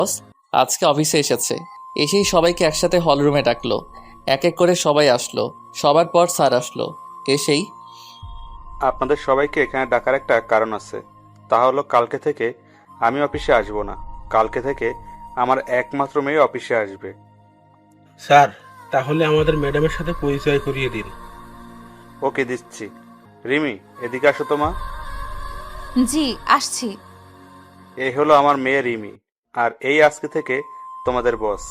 বস আজকে অফিসে এসেছে। এসেই সবাইকে একসাথে হলরুমে ডাকলো। এক এক করে সবাই আসলো। সবার পর স্যার আসলো। এসেই আপনাদের সবাইকে এখানে ডাকার একটা কারণ আছে। তা হলো কালকে থেকে আমি অফিসে আসব না। কালকে থেকে আমার একমাত্র মেয়ে অফিসে আসবে। স্যার, তাহলে আমাদের ম্যাডামের সাথে পরিচয় করিয়ে দিন। ওকে, দিচ্ছি। রিমি, এদিকে আসো তো মা। জি, আসছি। এই হলো আমার মেয়ে রিমি, আর এই আজকে থেকে তোমাদের বস।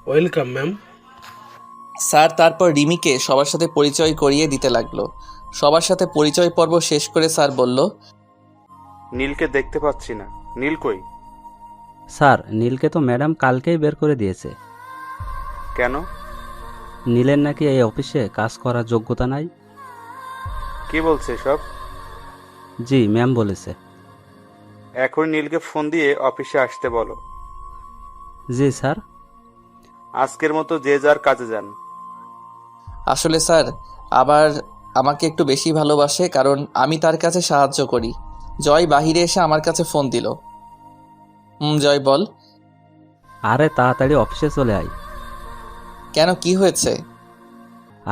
Welcome ma'am. স্যার তারপর রিমিকে সবার সাথে পরিচয় করিয়ে দিতে লাগলো। সবার সাথে পরিচয় পর্ব শেষ করে স্যার বলল, নীলকে দেখতে পাচ্ছি না। নীল কই? স্যার, নীলকে তো ম্যাডাম কালকেই বের করে দিয়েছে। কেন? নীলের নাকি এই অফিসে কাজ করার যোগ্যতা নাই। কি বলছে সব? জি, ম্যাম বলেছে। এখন নীলকে ফোন দিয়ে অফিসে আসতে বলো। জি স্যার। আজকের মতো যে যার কাজে যান। আসলে স্যার আবার আমাকে একটু বেশি ভালোবাসে, কারণ আমি তার কাছে সাহায্য করি। জয় বাহিরে এসে আমার কাছে ফোন দিল। জয় বল। আরে তাড়াতাড়ি অফিসে চলে আয়। কেন, কি হয়েছে?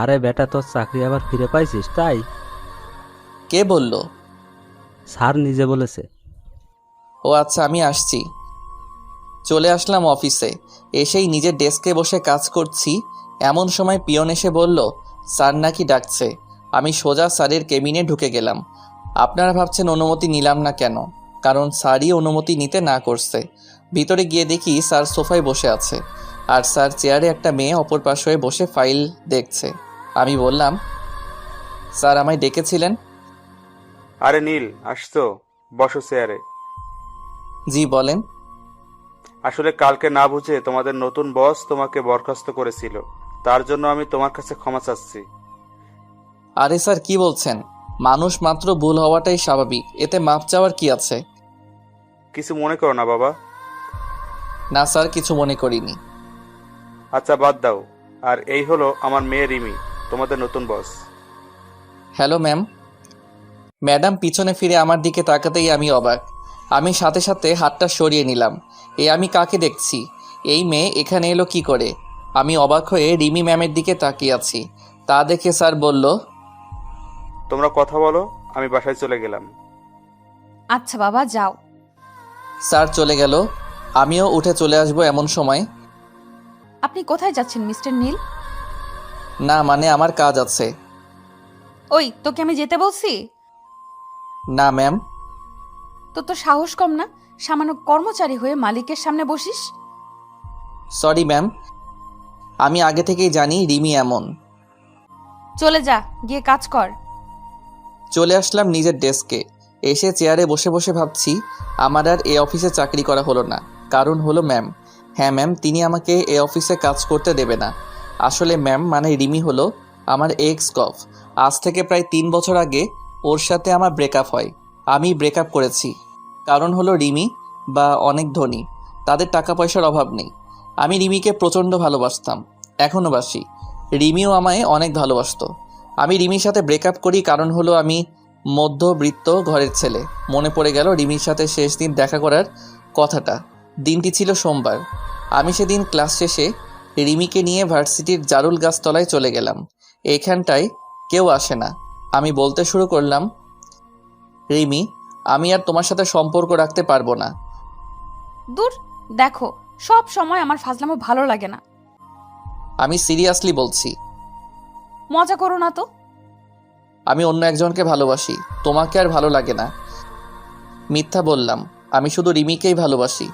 আরে বেটা, তোর চাকরি আবার ফিরে পাইছিস তাই। কে বলল? স্যার নিজে বলেছে। ও আচ্ছা, আমি আসছি। চলে আসলাম অফিসে। এসেই নিজের ডেস্কে বসে কাজ করছি। এমন সময় পিয়ন এসে বলল, স্যার নাকি ডাকছে। আমি সোজা স্যারের কেবিনে ঢুকে গেলাম। আপনারা ভাবছেন অনুমতি নিলাম না কেন? কারণ স্যারই অনুমতি নিতে না করছে। ভিতরে গিয়ে দেখি স্যার সোফায় বসে আছে, আর স্যার চেয়ারে একটা মেয়ে অপর পাশ হয়ে বসে ফাইল দেখছে। আমি বললাম, স্যার আমায় ডেকেছিলেন? আরে নীল, আসছো? বসো চেয়ারে। জি বলেন। আসলে কালকে না বুঝে তোমাদের নতুন বস তোমাকে বরখাস্ত করেছিল। তার জন্য আমি তোমার কাছে ক্ষমা চাচ্ছি। আরে স্যার কি বলছেন? মানুষ মাত্র ভুল হওয়াটাই স্বাভাবিক, এতে মাপ চাওয়ার কি আছে? কিছু মনে করো না বাবা। না স্যার, কিছু মনে করিনি। আচ্ছা, বাদ দাও। আর এই হলো আমার মেয়ে রিমি, তোমাদের নতুন বস। Hello ma'am. ম্যাডাম পিছনে ফিরে আমার দিকে তাকাতেই আমি অবাক। আমি সাথে সাথে হাতটা সরিয়ে নিলাম। আমি কাকে দেখছি? এই মেয়ে এখানে এলো কি করে? আমি অবাক হয়ে রিমি ম্যামের দিকে তাকিয়ে আছি। তা দেখে স্যার বলল, তোমরা কথা বলো, আমি বাসায় চলে গেলাম। আচ্ছা বাবা, যাও। স্যার চলে গেল। আমিও উঠে চলে আসবো এমন সময়। আপনি কোথায় যাচ্ছেন মিস্টার নীল? না মানে আমার কাজ আছে। ওই, তোকে আমি যেতে বলছি? না ম্যাম। তোর তো সাহস কম না, সামান্য কর্মচারী হয়ে মালিকের সামনে বসিস। সরি ম্যাম, আমি আগে থেকেই জানি রিমি এমন। চলে যা, গিয়ে কাজ কর। চলে আসলাম নিজের ডেস্কে। এসে চেয়ারে বসে বসে ভাবছি, আমার আর এ অফিসে চাকরি করা হলো না। কারণ হলো ম্যাম। হ্যাঁ ম্যাম, তিনি আমাকে এ অফিসে কাজ করতে দেবে না। আসলে ম্যাম মানে রিমি হলো আমার এক্স কফ। আজ থেকে প্রায় 3 বছর আগে ওর সাথে আমার ব্রেকআপ হয়। আমি ব্রেকআপ করেছি। কারণ হলো রিমি বা অনেক ধনী, তাদের টাকা পয়সার অভাব নেই। আমি রিমিকে প্রচণ্ড ভালোবাসতাম, এখনও বাসি। রিমিও আমায় অনেক ভালোবাসতো। আমি রিমির সাথে ব্রেকআপ করি, কারণ হলো আমি মধ্যবিত্ত ঘরের ছেলে। মনে পড়ে গেল রিমির সাথে শেষ দিন দেখা করার কথাটা। দিনটি ছিল সোমবার। আমি সেদিন ক্লাস শেষে রিমিকে নিয়ে ভার্সিটির জারুল গাছতলায় চলে গেলাম। এইখানটায় কেউ আসে না। আমি বলতে শুরু করলাম, রিমি, আমি আর তোমার সাথে সম্পর্ক রাখতে পারবো না। দূর, দেখো, সব সময় আমার ফাজলামো ভালো লাগে না। আমি সিরিয়াসলি বলছি। মজা করো না তো। আমি অন্য একজনকে ভালোবাসি, তোমাকে আর ভালো লাগে না। মিথ্যা বললাম, আমি শুধু রিমিকেই ভালোবাসি।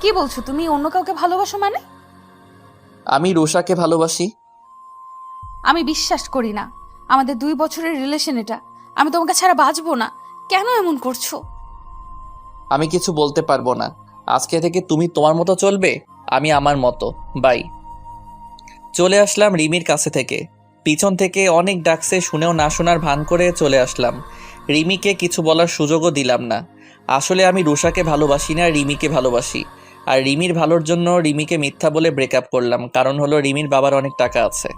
কি বলছো তুমি? অন্য কাউকে ভালোবাসো মানে? আমি রুষাকে ভালোবাসি। আমি বিশ্বাস করি না। আমাদের 2 বছরের রিলেশন এটা। আমি তোমাকে ছাড়া বাঁচবো না। কেন এমন করছো? আমি কিছু বলতে পারবো না। আজকে থেকে তুমি তোমার মতো চলবে, আমি আমার মতো। বাই। চলে আসলাম রিমির কাছে থেকে। পিছন থেকে অনেক ডাকছে, শুনেও না শোনার ভান করে চলে আসলাম। রিমিকে কিছু বলার সুযোগও দিলাম না। আসলে আমি রুষাকে ভালোবাসি না, রিমিকে ভালোবাসি। আর রিমির ভালোর জন্য রিমিকে মিথ্যা বলে ব্রেকআপ করলাম। কারণ হলো রিমির বাবার অনেক টাকা আছে।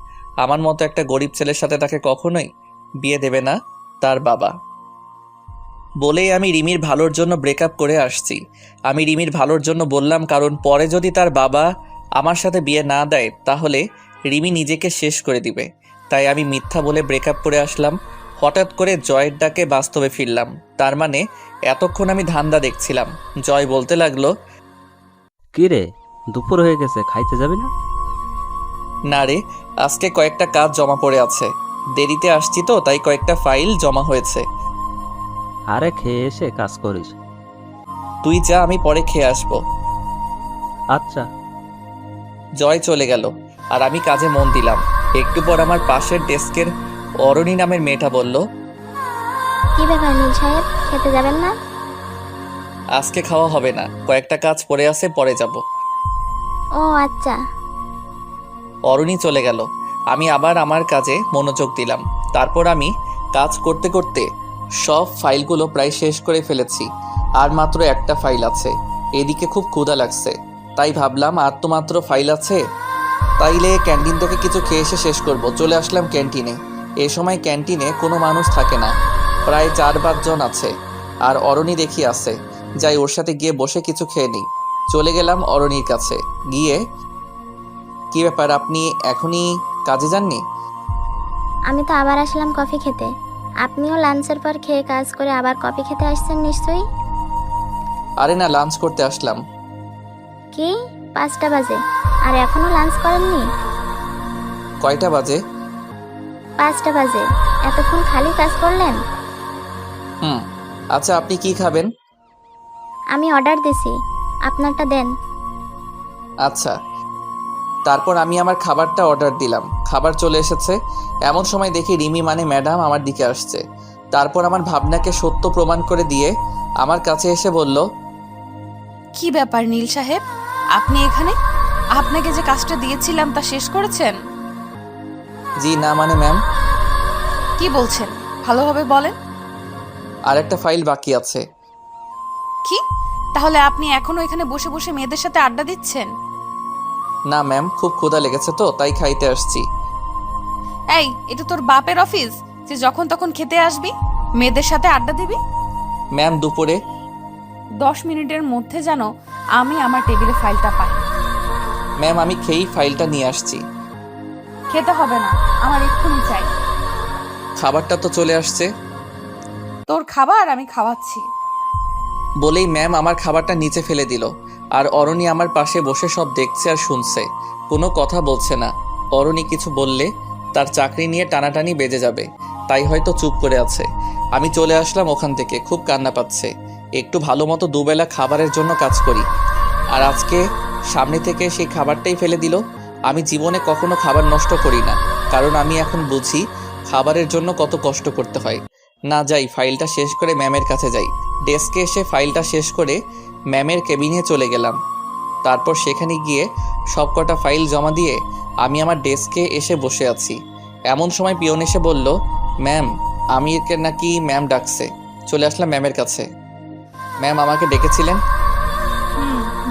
আমার মতো একটা গরিব ছেলের সাথে তাকে কখনোই বিয়ে দেবে না তার বাবা। বলেই আমি রিমির ভালোর জন্য ব্রেকআপ করে আসছি। আমি রিমির ভালোর জন্য বললাম, কারণ পরে যদি তার বাবা আমার সাথে বিয়ে না দেয় তাহলে রিমি নিজেকে শেষ করে দিবে। তাই আমি মিথ্যা বলে ব্রেকআপ করে আসলাম। হঠাৎ করে জয়ের ডাকে বাস্তবে ফিরলাম। তার মানে এতক্ষণ আমি ধান্দা দেখছিলাম। জয় বলতে লাগলো, কি রে, দুপুর হয়ে গেছে, খাইতে যাবি না? না রে, আজকে কয়েকটা কাজ জমা পড়ে আছে। দেরিতে আসছি তো, তাই কয়েকটা ফাইল জমা হয়েছে। আরে খেয়ে এসে কাজ করিস। তুই যা, আমি পরে খেয়ে আসবো। আচ্ছা। জয় চলে গেল আর আমি কাজে মন দিলাম। একটু পর আমার পাশের ডেস্কের অরণি নামের মেয়েটা বলল, কি ব্যাপার নীল সাহেব, খেতে যাবেন না? আজকে খাওয়া হবে না, কয়েকটা কাজ পড়ে আছে, পরে যাব। ও আচ্ছা। অরণি চলে গেল। আমি আবার আমার কাজে মনোযোগ দিলাম। তারপর আমি কাজ করতে করতে সব ফাইলগুলো প্রায় শেষ করে ফেলেছি। আর মাত্র একটা ফাইল আছে। এদিকে খুব ক্ষুধা লাগছে, তাই ভাবলাম আর তো মাত্র ফাইল আছে, তাইলে ক্যান্টিন থেকে কিছু খেয়ে এসে শেষ করব। চলে আসলাম ক্যান্টিনে। এ সময় ক্যান্টিনে কোনো মানুষ থাকে না, প্রায় 4-5 জন আছে। আর অরণি দেখি আছে। যাই ওর সাথে গিয়ে বসে কিছু খেয়ে নিই। চলে গেলাম অরণির কাছে। গিয়ে, কি ব্যাপার, আপনি এখনই কাজে যাননি? আমি তো আবার আসলাম কফি খেতে। আপনিও লাঞ্চের পর খেয়ে কাজ করে আবার কফি খেতে আসছেন নিশ্চয়ই? আরে না, লাঞ্চ করতে আসলাম। কি 5টা বাজে আর এখনো লাঞ্চ করেননি? কয়টা বাজে? 5টা বাজে, এতক্ষণ খালি কাজ করলেন? আচ্ছা, আপনি কি খাবেন? আমি অর্ডার দিছি, আপনারটা দেন। আচ্ছা। তারপর আমি আমার খাবারটা অর্ডার দিলাম। খাবার চলে এসেছে। এমন সময় দেখি রিমি মানে ম্যাডাম আমার দিকে আসছে। তারপর আমার ভাবনাকে সত্য প্রমাণ করে দিয়ে আমার কাছে এসে বলল, কি ব্যাপার নীল সাহেব, আপনি এখানে? আপনাকে যে কাজটা দিয়েছিলাম তা শেষ করেছেন? জি না মানে ম্যাম, কি বলছেন, ভালোভাবে বলেন। আর একটা ফাইল বাকি আছে। কি, তাহলে আপনি এখনো এখানে বসে বসে মেয়েদের সাথে আড্ডা দিচ্ছেন? না ম্যাম, খুব ক্ষুধা লেগেছে তো, তাই খাইতে আসছি। এই, এটা তোর বাপের অফিস যে যখন তখন খেতে আসবি, মেয়েদের সাথে আড্ডা দিবি? ম্যাম, দুপুরে 10 মিনিটের মধ্যে যেন আমি আমার টেবিলে ফাইলটা পাই। ম্যাম, আমি খেয়েই ফাইলটা নিয়ে আসছি। খেতে হবে না, আমার এক্ষুনি চাই। খাবারটা তো চলে আসছে। তোর খাবার আমি খাওয়াচ্ছি। বলেই ম্যাম আমার খাবারটা নিচে ফেলে দিল। আর অরণি আমার পাশে বসে সব দেখছে আর শুনছে, কোনো কথা বলছে না। অরণি কিছু বললে তার চাকরি নিয়ে টানাটানি বেজে যাবে, তাই হয়তো চুপ করে আছে। আমি চলে আসলাম ওখান থেকে। খুব কান্না পাচ্ছে। একটু ভালো মতো দুবেলা খাবারের জন্য কাজ করি, আর আজকে সামনে থেকে সেই খাবারটাই ফেলে দিল। আমি জীবনে কখনো খাবার নষ্ট করি না, কারণ আমি এখন বুঝি খাবারের জন্য কত কষ্ট করতে হয়। না, যাই ফাইলটা শেষ করে ম্যামের কাছে যাই। ডেস্কে এসে ফাইলটা শেষ করে ম্যামের কেবিনে চলে গেলাম। তারপর সেখানে গিয়ে সবকটা ফাইল জমা দিয়ে আমি আমার ডেস্কে এসে বসে আছি। এমন সময় পিয়ন এসে বলল, ম্যাম, আমিরকে নাকি ম্যাম ডাকছে। চলে আসলাম ম্যামের কাছে। ম্যাম আমাকে ডেকেছিলেন?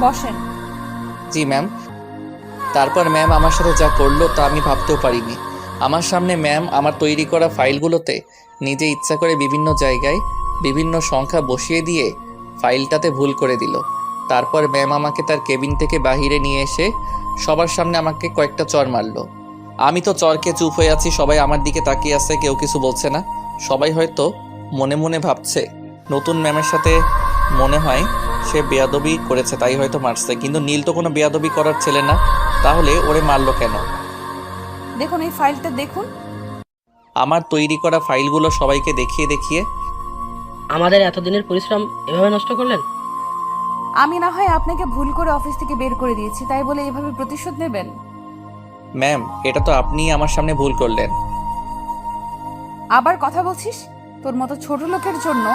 বসেন। জি ম্যাম। তারপর ম্যাম আমার সাথে যা করলো তা আমি ভাবতেও পারিনি। আমার সামনে ম্যাম আমার তৈরি করা ফাইলগুলোতে নিজে ইচ্ছা করে বিভিন্ন জায়গায় বিভিন্ন সংখ্যা বসিয়ে দিয়ে ফাইলটাতে ভুল করে দিল। তারপর ম্যাম আমাকে তার কেবিন থেকে বাহিরে নিয়ে এসে সবার সামনে আমাকে কয়েকটা চর মারলো। আমি তো চরকে চুপ হয়ে আছি, সবাই আমার দিকে তাকিয়ে আছে, কেউ কিছু বলছে না। সবাই হয়তো মনে মনে ভাবছে নতুন ম্যামের সাথে মনে হয় সে বেয়াদবি করেছে, তাই হয়তো মারছে। কিন্তু নীল তো কোনো বেয়াদবি করার ছেলে না, তাহলে ওরে মারলো কেন? দেখুন এই ফাইলটা দেখুন। আমার তৈরি করা ফাইলগুলো সবাইকে দেখিয়ে দেখিয়ে, আমাদের এতদিনের পরিশ্রম এভাবে নষ্ট করলেন? আমি না হয় আপনাকে ভুল করে অফিস থেকে বের করে দিয়েছি, তাই বলে এভাবে প্রতিশোধ নেবেন? ম্যাম, এটা তো আপনিই আমার সামনে ভুল করলেন। আবার কথা বলছিস? তোর মতো ছোট লোকের জন্য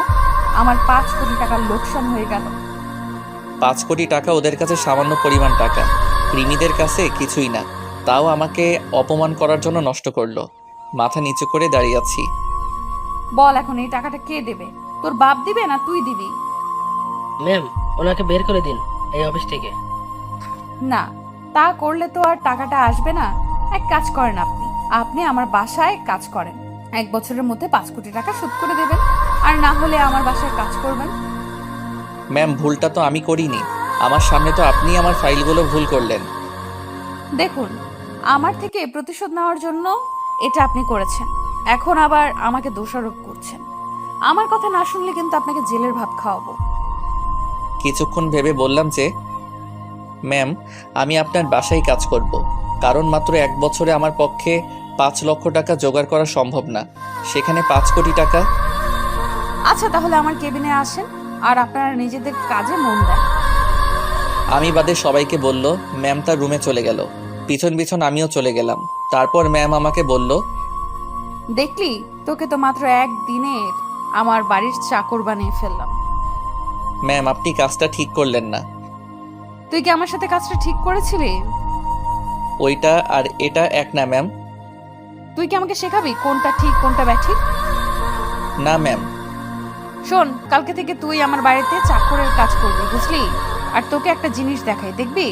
আমার 5 কোটি টাকার লোকসান হয়ে গেল। 5 কোটি টাকা ওদের কাছে সামান্য পরিমাণ টাকা, রিমিদের কাছে কিছুই না। তাও আমাকে অপমান করার জন্য নষ্ট করলো। মাথা নিচু করে দাঁড়িয়ে আছি। বল এখন এই টাকাটা কে দেবে? তোর বাপ দিবে না তুই দিবি? ম্যাম, ওনাকে বের করে দিন এই অফিস থেকে। না, তা করলে তো আর টাকাটা আসবে না। এক কাজ করেন, আপনি আমার বাসায় কাজ করেন, 1 বছরের মধ্যে 5 কোটি টাকা শোধ করে দেবেন। আর না হলে আমার বাসায় কাজ করবেন। ম্যাম, ভুলটা তো আমি করিনি। আমার সামনে তো আপনি আমার ফাইলগুলো ভুল করলেন। দেখুন, আমার থেকে প্রতিশোধ নেওয়ার জন্য এটা আপনি করেছেন, এখন আবার আমাকে দোষারোপ করছেন। আমার কথা না শুনলে কিন্তু আপনাকে জেলের ভাত খাওয়াবো। কিছুক্ষণ ভেবে বললাম যে, ম্যাম, আমি আপনার বাসায় কাজ করব, কারণ মাত্র 1 বছরে আমার পক্ষে 5 লক্ষ টাকা জোগাড় করা সম্ভব না, সেখানে 5 কোটি টাকা। আচ্ছা, তাহলে আমার কেবিনে আসেন আর আপনারা নিজেদের কাজে মন দেন। আমি বাদে সবাইকে বলল। ম্যাম তার রুমে চলে গেল, পিছন পিছন আমিও চলে গেলাম। তারপর ম্যাম আমাকে বলল, দেখলি, তোকে তো মাত্র 1 দিনের আমার বাড়ির চাকর বানিয়ে ফেললাম। ম্যাম, আপনি কাজটা ঠিক করলেন না। তুই কি আমার সাথে কাজটা ঠিক করেছিলি? ওইটা আর এটা এক না ম্যাম। তুই কি আমাকে শেখাবি কোনটা ঠিক কোনটা ব্যাঠিক? না ম্যাম। শোন, কালকে থেকে তুই আমার বাড়িতে চাকরের কাজ করবি, বুঝলি? আর তোকে একটা জিনিস দেখাই, দেখবি?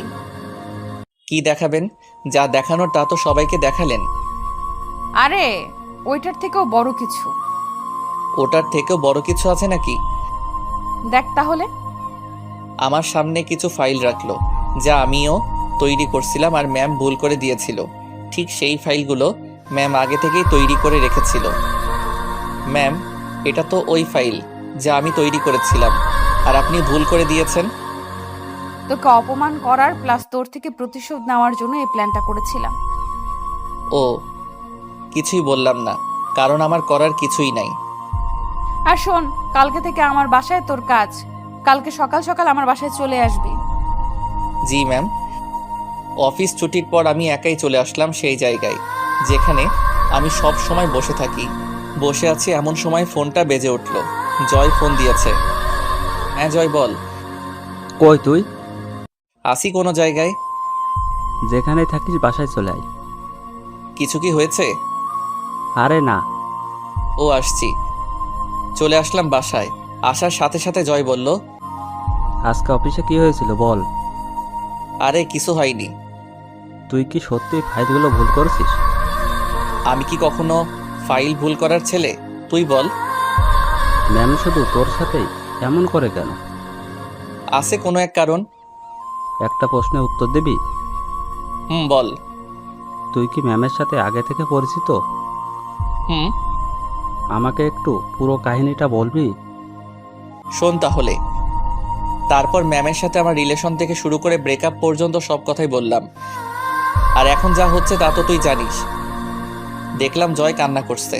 কি দেখাবেন? যা দেখানোর তা তো সবাইকে দেখালেন। আরে, ওইটার থেকেও বড় কিছু। ওটার থেকেও বড় কিছু আছে নাকি? দেখ তাহলে। আমার সামনে কিছু ফাইল রাখলো, যা আমিও তৈরি করছিলাম আর ম্যাম ভুল করে দিয়েছিল। ঠিক সেই ফাইলগুলো ম্যাম আগে থেকেই তৈরি করে রেখেছিল। ম্যাম, এটা তো ওই ফাইল যা আমি তৈরি করেছিলাম, আর আপনি ভুল করে দিয়েছেন। তোকে অপমান করার প্লাস তোর থেকে প্রতিশোধ নেওয়ার জন্য এই প্ল্যানটা করেছিলাম। ও, কিছুই বললাম না, কারণ আমার করার কিছুই নাই। আর শোন, কালকে থেকে আমার বাসায় তোর কাজ। কালকে সকাল সকাল আমার বাসায় চলে আসবি। জি ম্যাম। অফিস ছুটির পর আমি একাই চলে আসলাম সেই জায়গায় যেখানে আমি সব সময় বসে থাকি। বসে আছি এমন সময় ফোনটা বেজে উঠল। জয় ফোন দিয়েছে। হ্যাঁ জয়, বল। কই তুই? আসি কোনো জায়গায়। যেখানে থাকিস বাসায় চলে আয়। কিছু কি হয়েছে? আরে না। ও, আসছি। চলে আসলাম বাসায়। আসার সাথে সাথে জয় বলল, আজকে অফিসে কি হয়েছিল বল। আরে কিছু হয়নি। তুই কি সত্যি ফাইলগুলো ভুল করেছিস? আমি কি কখনো ফাইল ভুল করার ছেলে? তুই বল। ম্যাম শুধু তোর সাথেই এমন করে কেন? আছে কোনো এক কারণ। একটা প্রশ্নের উত্তর দিবি? বল। তুই কি ম্যামের সাথে আগে থেকে পরিচিত? হুম। আমাকে একটু পুরো কাহিনীটা বলবি? শোন তাহলে। তারপর ম্যামের সাথে আমার রিলেশন থেকে শুরু করে ব্রেকআপ পর্যন্ত সব কথাই বললাম। আর এখন যা হচ্ছে তা তো তুই জানিস। দেখলাম জয় কান্না করছে।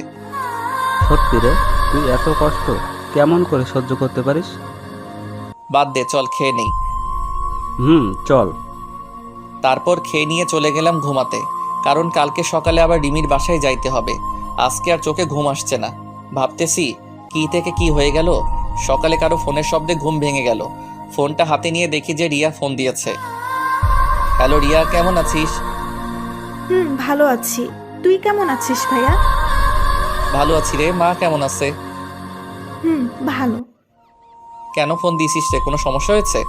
সত্যি রে, তুই এত কষ্ট কেমন করে সহ্য করতে পারিস? বাদ দে, চল খেয়ে নেই। চল। তারপর খেয়ে নিয়ে চলে গেলাম ঘুমাতে, কারণ কালকে সকালে আবার রিমির বাসায় যাইতে হবে। আজকে আর চোখে ঘুম আসছে না। ভাবতেছি কি থেকে কি হয়ে গেল। সকালে কারো ফোনের শব্দে ঘুম ভেঙে গেল। ফোনটা হাতে নিয়ে দেখি যে রিয়া ফোন দিয়েছে। হ্যালো রিয়া, কেমন আছিস? ভালো আছি। তুই কেমন আছিস ভাইয়া? ভালো আছি রে। মা কেমন আছে? ভালো। কেন ফোন দিয়েছিস রে? কোনো সমস্যা হয়েছে?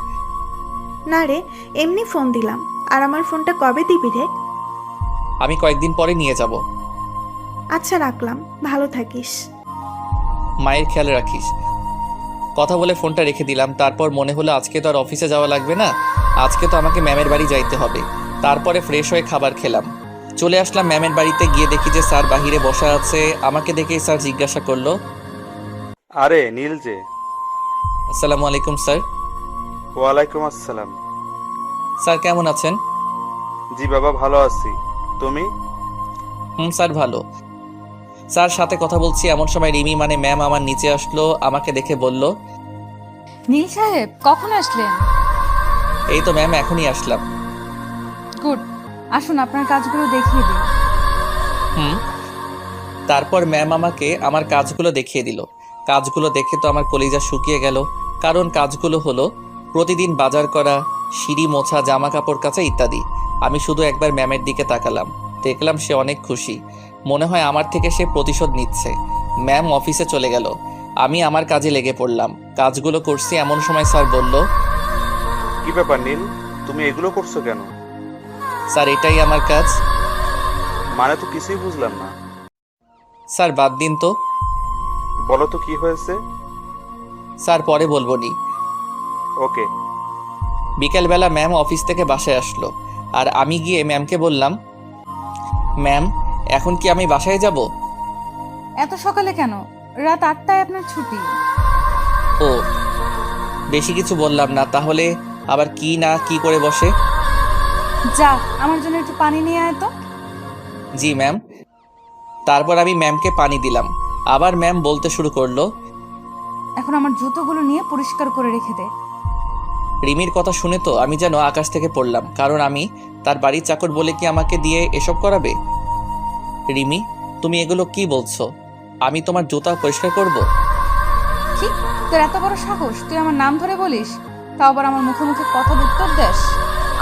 না রে, এমনি ফোন দিলাম। আর আমার ফোনটা কবে দিবি রে? আমি কয়েকদিন পরে নিয়ে যাব। আচ্ছা, রাখলাম। ভালো থাকিস। মায়ের খেয়াল রাখিস। কথা বলে ফোনটা রেখে দিলাম। তারপর মনে হলো আজকে তো আর অফিসে যাওয়া লাগবে না, আজকে তো আমাকে ম্যামের বাড়ি যাইতে হবে। তারপরে ফ্রেশ হয়ে খাবার খেলাম। চলে আসলাম ম্যামের বাড়িতে। গিয়ে দেখি যে স্যার বাহিরে বসা আছে। আমাকে দেখেই স্যার জিজ্ঞাসা করলো, আরে নীল যে। আসসালামু আলাইকুম স্যার। ওয়ালাইকুম আসসালাম। স্যার কেমন আছেন? জি বাবা, ভালো আছি। তুমি? স্যার ভালো। স্যার সাথে কথা বলছি এমন সময় রিমি মানে ম্যাম আমার নিচে আসলো। আমাকে দেখে বলল, নীল সাহেব, কখন আসলেন? এই তো ম্যাম, এখনই আসলাম। গুড। আসুন, আপনার কাজগুলো দেখিয়ে দিন। তারপর ম্যাম আমাকে আমার কাজগুলো দেখিয়ে দিল। কাজগুলো দেখে তো আমার কলিজা শুকিয়ে গেল। কারণ কাজগুলো হলো প্রতিদিন বাজার করা, সিঁড়ি মোছা, জামা কাপড় কাচা ইত্যাদি। আমি শুধু একবার ম্যামের দিকে তাকালাম। দেখলাম সে অনেক খুশি। মনে হয় আমার থেকে সে প্রতিশোধ নিচ্ছে। ম্যাম অফিসে চলে গেল। আমি আমার কাজে লেগে পড়লাম। কাজগুলো করছি এমন সময় স্যার বলল, কি ব্যাপার নীল, তুমি এগুলো করছো কেন? স্যার এটাই আমার কাজ। মানে তো কিছুই বুঝলাম না। স্যার বাদ দিন তো। বলো তো কি হয়েছে? স্যার পরে বলবো নি। ওকে। বিকেলবেলা ম্যাম অফিস থেকে বাসায় আসলো, আর আমি গিয়ে ম্যামকে বললাম, ম্যাম এখন কি আমি বাসায় যাব? এত সকালে কেন? রাত 8টায় আপনার ছুটি। ও, বেশি কিছু বললাম না, তাহলে আবার কি না কি করে বসে। যা, আমার জন্য একটু পানি নিয়ে আয় তো। জি ম্যাম। তারপর আমি ম্যামকে পানি দিলাম। আবার ম্যাম বলতে শুরু করলো, এখন আমার জুতোগুলো নিয়ে পরিষ্কার করে রেখে দে। রিমির কথা শুনে তো আমি যেন আকাশ থেকে পড়লাম, কারণ আমি তার বাড়ির চাকর বলে কি আমাকে দিয়ে এসব করাবে? রিমি, তুমি এগুলো কি বলছো? আমি তোমার জুতা পরিষ্কার করব? কি, তোর এত বড় সাহস? তুই আমার নাম ধরে বলিস, তাও আবার আমার মুখে মুখে কথার উত্তর দেস।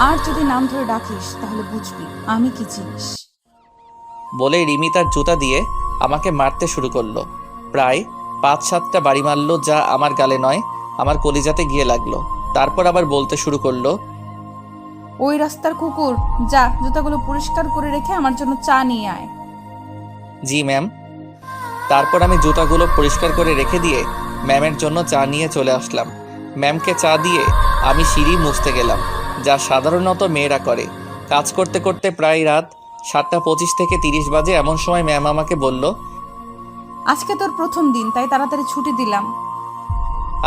আর যদি নাম ধরে ডাকিস তাহলে বুঝবি আমি কি জিনিস। বলে রিমি তার জুতা দিয়ে আমাকে মারতে শুরু করলো। প্রায় 5-7টা বাড়ি মারলো, যা আমার গালে নয়, আমার কলিজাতে গিয়ে লাগলো। তারপর আবার বলতে শুরু করলো, ওই রাস্তার কুকুর, যা জুতাগুলো পরিষ্কার করে রেখে আমার জন্য চা নিয়ে আয়। জি ম্যাম। তারপর আমি জুতাগুলো পরিষ্কার করে রেখে দিয়ে ম্যামের জন্য চা নিয়ে চলে আসলাম। ম্যামকে চা দিয়ে আমি সিঁড়ি মুছতে গেলাম, যা সাধারণত মেয়েরা করে। কাজ করতে করতে প্রায় রাত 7:25 থেকে 30 বাজে। এমন সময় ম্যাম আমাকে বলল, আজকে তোর প্রথম দিন, তাই তাড়াতাড়ি ছুটি দিলাম।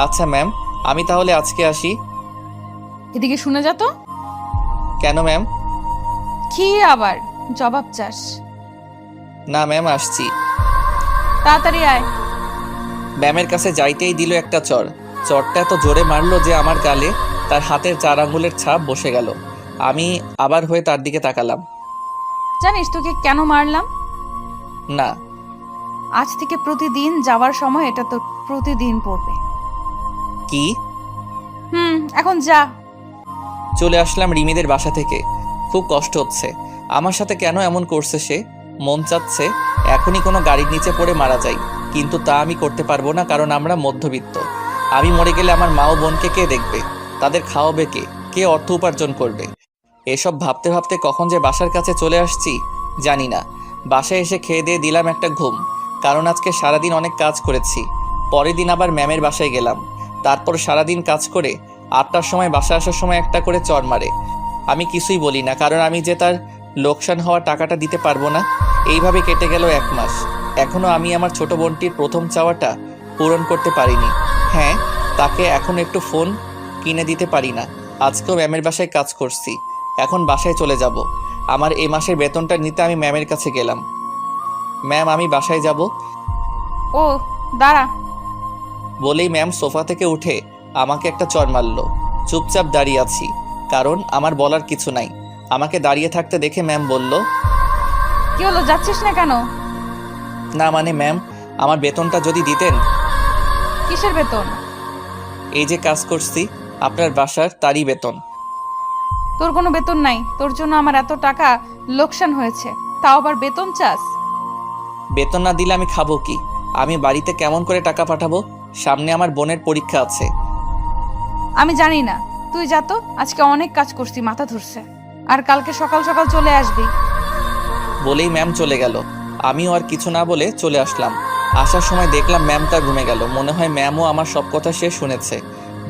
আচ্ছা ম্যাম, আমি তাহলে আজকে আসি। এদিকে শুনে যা তো। কেন ম্যাম? কি আবার জবাব চাস? না ম্যাম, আসছি। তাড়াতাড়ি আয়। ম্যামের কাছে যাইতেই দিল একটা চর। চরটা এত জোরে মারলো যে আমার গালে তার হাতের 4 আঙ্গুলের ছাপ বসে গেল। আমি আবার হয়ে তার দিকে তাকালাম। জানিস তোকে কেন মারলাম? না। আজ থেকে প্রতিদিন যাওয়ার সময় এটা তোর প্রতিদিন পড়বে। কি? এখন যা। চলে আসলাম রিমিদের বাসা থেকে। খুব কষ্ট হচ্ছে। আমার সাথে কেন এমন করছে সে? মন চাচ্ছে এখনই কোনো গাড়ির নিচে পড়ে মারা যাই, কিন্তু তা আমি করতে পারবো না, কারণ আমরা মধ্যবিত্ত। আমি মরে গেলে আমার মা ও বোনকে কে দেখবে? তাদের খাওয়াবে কে? কে অর্থ উপার্জন করবে? এসব ভাবতে ভাবতে কখন যে বাসার কাছে চলে আসছি জানি না। বাসায় এসে খেয়ে দিয়ে দিলাম একটা ঘুম, কারণ আজকে সারাদিন অনেক কাজ করেছি। পরের দিন আবার ম্যামের বাসায় গেলাম। তারপর সারাদিন কাজ করে 8টার সময় বাসা আসার সময় একটা করে চর মারে। আমি কিছুই বলি না, কারণ আমি যে তার লোকসান হওয়া টাকাটা দিতে পারবো না। এইভাবে কেটে গেল 1 মাস। এখনও আমি আমার ছোট বোনটির প্রথম চাওয়াটা পূরণ করতে পারিনি। হ্যাঁ, তাকে এখন একটু ফোন কিনে দিতে পারি না। আজকেও ম্যামের বাসায় কাজ করছি, এখন বাসায় চলে যাব। আমার এই মাসের বেতনটা নিতে আমি ম্যামের কাছে গেলাম। ম্যাম, আমি বাসায় যাব। ও দাঁড়া। বলেই ম্যাম সোফা থেকে উঠে আমাকে একটা চর মারল। চুপচাপ দাঁড়িয়ে আছি, কারণ আমার বলার কিছু নাই। আমাকে দাঁড়িয়ে থাকতে দেখে ম্যাম বলল, কি হলো, যাচ্ছিস না কেন? না মানে ম্যাম, আমার বেতনটা যদি দিতেন। কিসের বেতন? এই যে কাজ করছি আপনার বাসার, তারই বেতন। তোর কোনো বেতন নাই, তোর জন্য আমার এত টাকা লোকসান হয়েছে, তাও আবার বেতন চাস? বেতন না দিলে আমি খাবো কি? আমি বাড়িতে কেমন করে টাকা পাঠাবো? সামনে আমার বোনের পরীক্ষা আছে। আমি জানি না, তুই যা তো। আজকে অনেক কাজ করছি, মাথা ধরছে। আর কালকে সকাল সকাল চলে আসবি। বলেই ম্যাম চলে গেল। আমিও আর কিছু না বলে চলে আসলাম। আসার সময় দেখলাম ম্যামটা ঘুমে গেল। মনে হয় ম্যামও আমার সব কথা সে শুনেছে।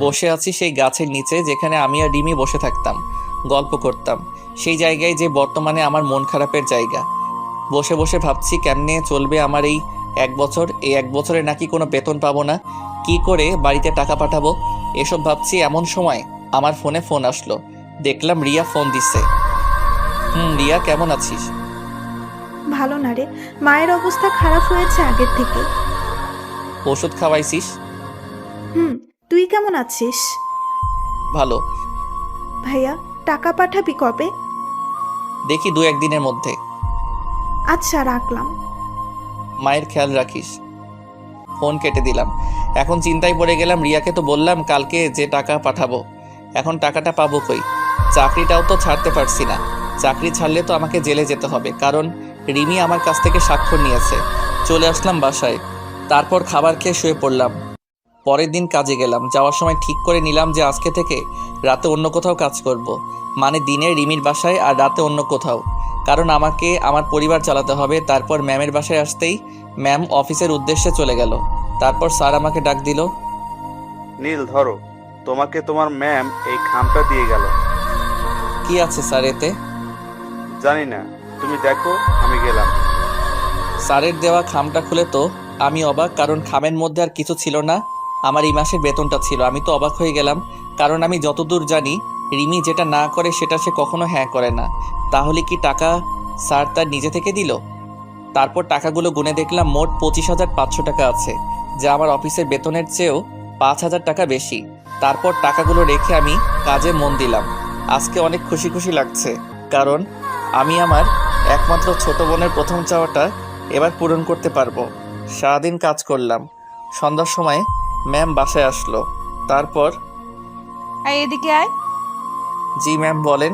বসে আছি সেই গাছের নিচে, যেখানে আমি আর রিমি বসে থাকতাম, গল্প করতাম। সেই জায়গায় যে বর্তমানে আমার মন খারাপের জায়গা। বসে বসে ভাবছি কেমনে চলবে আমার এই 1 বছর। এই 1 বছরে নাকি কোনো বেতন পাবো না, কি করে বাড়িতে টাকা পাঠাবো? এসব ভাবছি এমন সময় আমার ফোনে ফোন আসলো। দেখলাম রিয়া ফোন দিচ্ছে। রিয়া, কেমন আছিস? ভালো না রে, মায়ের অবস্থা খারাপ হয়েছে আগের থেকে। ওষুধ খাওয়াইছিস? তুই কেমন আছিস? ভালো। ভাইয়া, টাকা পাঠাবি কবে? দেখি 2-1 দিনের মধ্যে। আচ্ছা, রাখলাম। মায়ের খেয়াল রাখিস। ফোন কেটে দিলাম। এখন চিন্তায় পড়ে গেলাম, রিয়াকে তো বললাম কালকে যে টাকা পাঠাবো, এখন টাকাটা পাবো কই? চাকরিটাও তো ছাড়তে পারছি না। চাকরি ছাড়লে তো আমাকে জেলে যেতে হবে, কারণ রিমি আমার কাছ থেকে স্বাক্ষর নিয়েছে। চলে আসলাম বাসায়। তারপর খাবার খেয়ে শুয়ে পড়লাম। পরের দিন কাজে গেলাম। যাওয়ার সময় ঠিক করে নিলাম যে আজকে থেকে রাতে অন্য কোথাও কাজ করব। মানে দিনে রিমির বাসায় আর রাতে অন্য কোথাও, কারণ আমাকে আমার পরিবার চালাতে হবে। তারপর ম্যামের বাসায় আসতেই ম্যাম অফিসের উদ্দেশ্যে চলে গেল। তারপর স্যার আমাকে ডাক দিল। নীল ধরো, তোমাকে তোমার ম্যাম এই খামটা দিয়ে গেল। কি আছে স্যার এতে? জানি না, তুমি দেখো, আমি গেলাম। স্যারের দেওয়া খামটা খুলে তো আমি অবাক, কারণ খামের মধ্যে আর কিছু ছিল না, আমার এই মাসের বেতনটা ছিল। আমি তো অবাক হয়ে গেলাম, কারণ আমি যতদূর জানি রিমি যেটা না করে সেটা সে কখনো হ্যাঁ করে না। তাহলে কি টাকা স্যার তার নিজে থেকে দিল? তারপর টাকাগুলো গুনে দেখলাম মোট 25,500 টাকা আছে, যা আমার অফিসের বেতনের চেয়েও 5,000 টাকা বেশি। তারপর টাকাগুলো রেখে আমি কাজে মন দিলাম। আজকে অনেক খুশি খুশি লাগছে, কারণ আমি আমার একমাত্র ছোট বোনের প্রথম চাওয়াটা এবার পূরণ করতে পারবো। সারাদিন কাজ করলাম। সন্ধ্যার সময় ম্যাম বাসায় আসলো। তারপর এই এদিকে আয়, জি ম্যাম বলেন।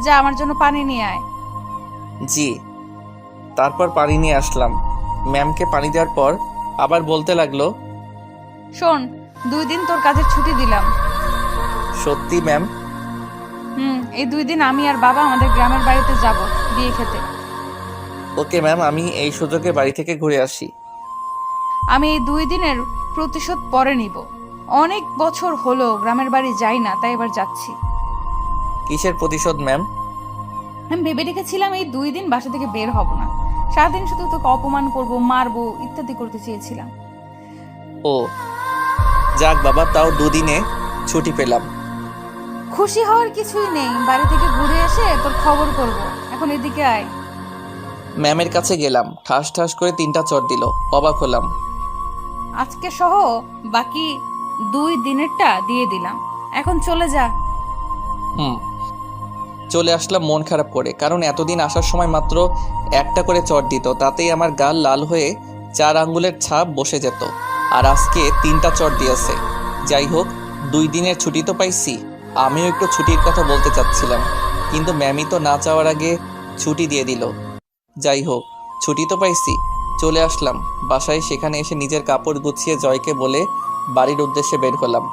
যা আমার জন্য পানি নিয়ে আয়। জি। তারপর পানি নিয়ে আসলাম। ম্যামকে পানি দেওয়ার পর আবার বলতে লাগলো, শোন, 2 দিন তোর কাজের ছুটি দিলাম। সত্যি ম্যাম? এই 2 দিন আমি আর বাবা আমাদের গ্রামের বাড়িতে যাব বিয়ে খেতে। ওকে ম্যাম, আমি এই সুযোগে বাড়ি থেকে ঘুরে আসি। আমি এই 2 দিনের প্রতিশোধ পরে নিব। অনেক বছর হলো গ্রামের বাড়ি যাই না, তাই এবার যাচ্ছি। কিসের প্রতিশোধ ম্যাম? আমি ভেবে রেখেছিলাম এই 2 দিন বাসা থেকে বের হব না, সারাদিন শুধু তোকে অপমান করব, মারবো, ইত্যাদি করতে চেয়েছিলাম। ও যাক বাবা, তাও 2 দিনে ছুটি পেলাম। খুশি হওয়ার কিছুই নেই, বাড়ি থেকে ঘুরে এসে তোর খবর করব। এখন এদিকে আয়। ম্যামের কাছে গেলাম, ঠাস ঠাস করে 3টা চড় দিল। অবাক হলাম। আজকে সহ বাকি 2 দিনেরটা দিয়ে দিলাম, এখন চলে যা। চলে আসলাম মন খারাপ করে, কারণ এতদিন আসার সময় মাত্র একটা করে চড় দিত, তাতেই আমার গাল লাল হয়ে 4 আঙ্গুলের ছাপ বসে যেত। আর আজকে 3টা চড় দিয়েছে। যাই হোক, 2 দিনের ছুটি তো পাইছি। আমিও একটু ছুটির কথা বলতে চাচ্ছিলাম, কিন্তু ম্যামই তো না চাওয়ার আগে ছুটি দিয়ে দিল। যাই হোক, ছুটি তো পাইছি। চলে আসলাম বাসায়। সেখানে এসে নিজের কাপড় গুছিয়ে জয়কে বলে বাড়ির উদ্দেশ্যে বের হলাম।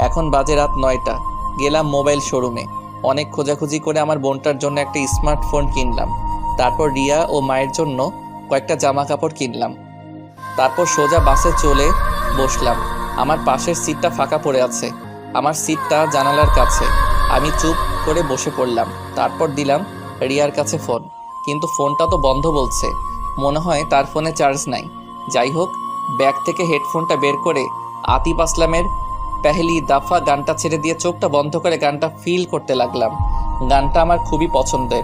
এখন বাজে রাত 9টা। গেলাম মোবাইল শোরুমে। অনেক খোঁজাখুঁজি করে আমার বোনটার জন্য একটা স্মার্টফোন কিনলাম। তারপর রিয়া ও মায়ের জন্য কয়েকটা জামা কাপড় কিনলাম। তারপর সোজা বাসে চলে বসলাম। আমার পাশের সিটটা ফাঁকা পড়ে আছে। আমার সিটটা জানালার কাছে। আমি চুপ করে বসে পড়লাম। তারপর দিলাম রিয়ার কাছে ফোন, কিন্তু ফোনটা তো বন্ধ বলছে। মনে হয় তার ফোনে চার্জ নাই। যাই হোক, ব্যাগ থেকে হেডফোনটা বের করে আতিফ আসলামের পেহলি দাফা গানটা ছেড়ে দিয়ে চোখটা বন্ধ করে গানটা ফিল করতে লাগলাম। গানটা আমার খুবই পছন্দের।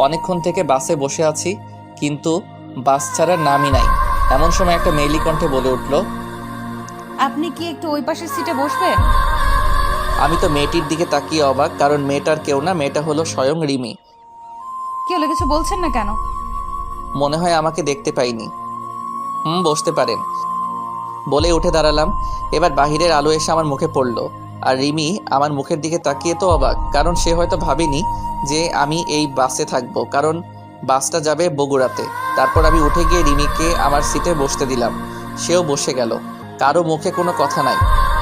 অনেকক্ষণ থেকে বাসে বসে আছি, কিন্তু বাস ছাড়ার নামই নাই। এমন সময় একটা মেয়েলি কণ্ঠে বলে উঠল, আপনি কি একটু ওই পাশের সিটে বসবেন? আমি তো মেয়েটির দিকে তাকিয়ে অবাক, কারণ মেয়েটার কেউ না, মেয়েটা হলো স্বয়ং রিমি। কি হলো, কিছু বলছেন না কেন? মনে হয় আমাকে দেখতে পাইনি। বসতে পারেন বলে উঠে দাঁড়ালাম। এবার বাহিরের আলো এসে আমার মুখে পড়লো, আর রিমি আমার মুখের দিকে তাকিয়ে তো অবাক, কারণ সে হয়তো ভাবেনি যে আমি এই বাসে থাকবো, কারণ বাসটা যাবে বগুড়াতে। তারপর আমি উঠে গিয়ে রিমিকে আমার সিটে বসতে দিলাম। সেও বসে গেল। কারো মুখে কোনো কথা নাই।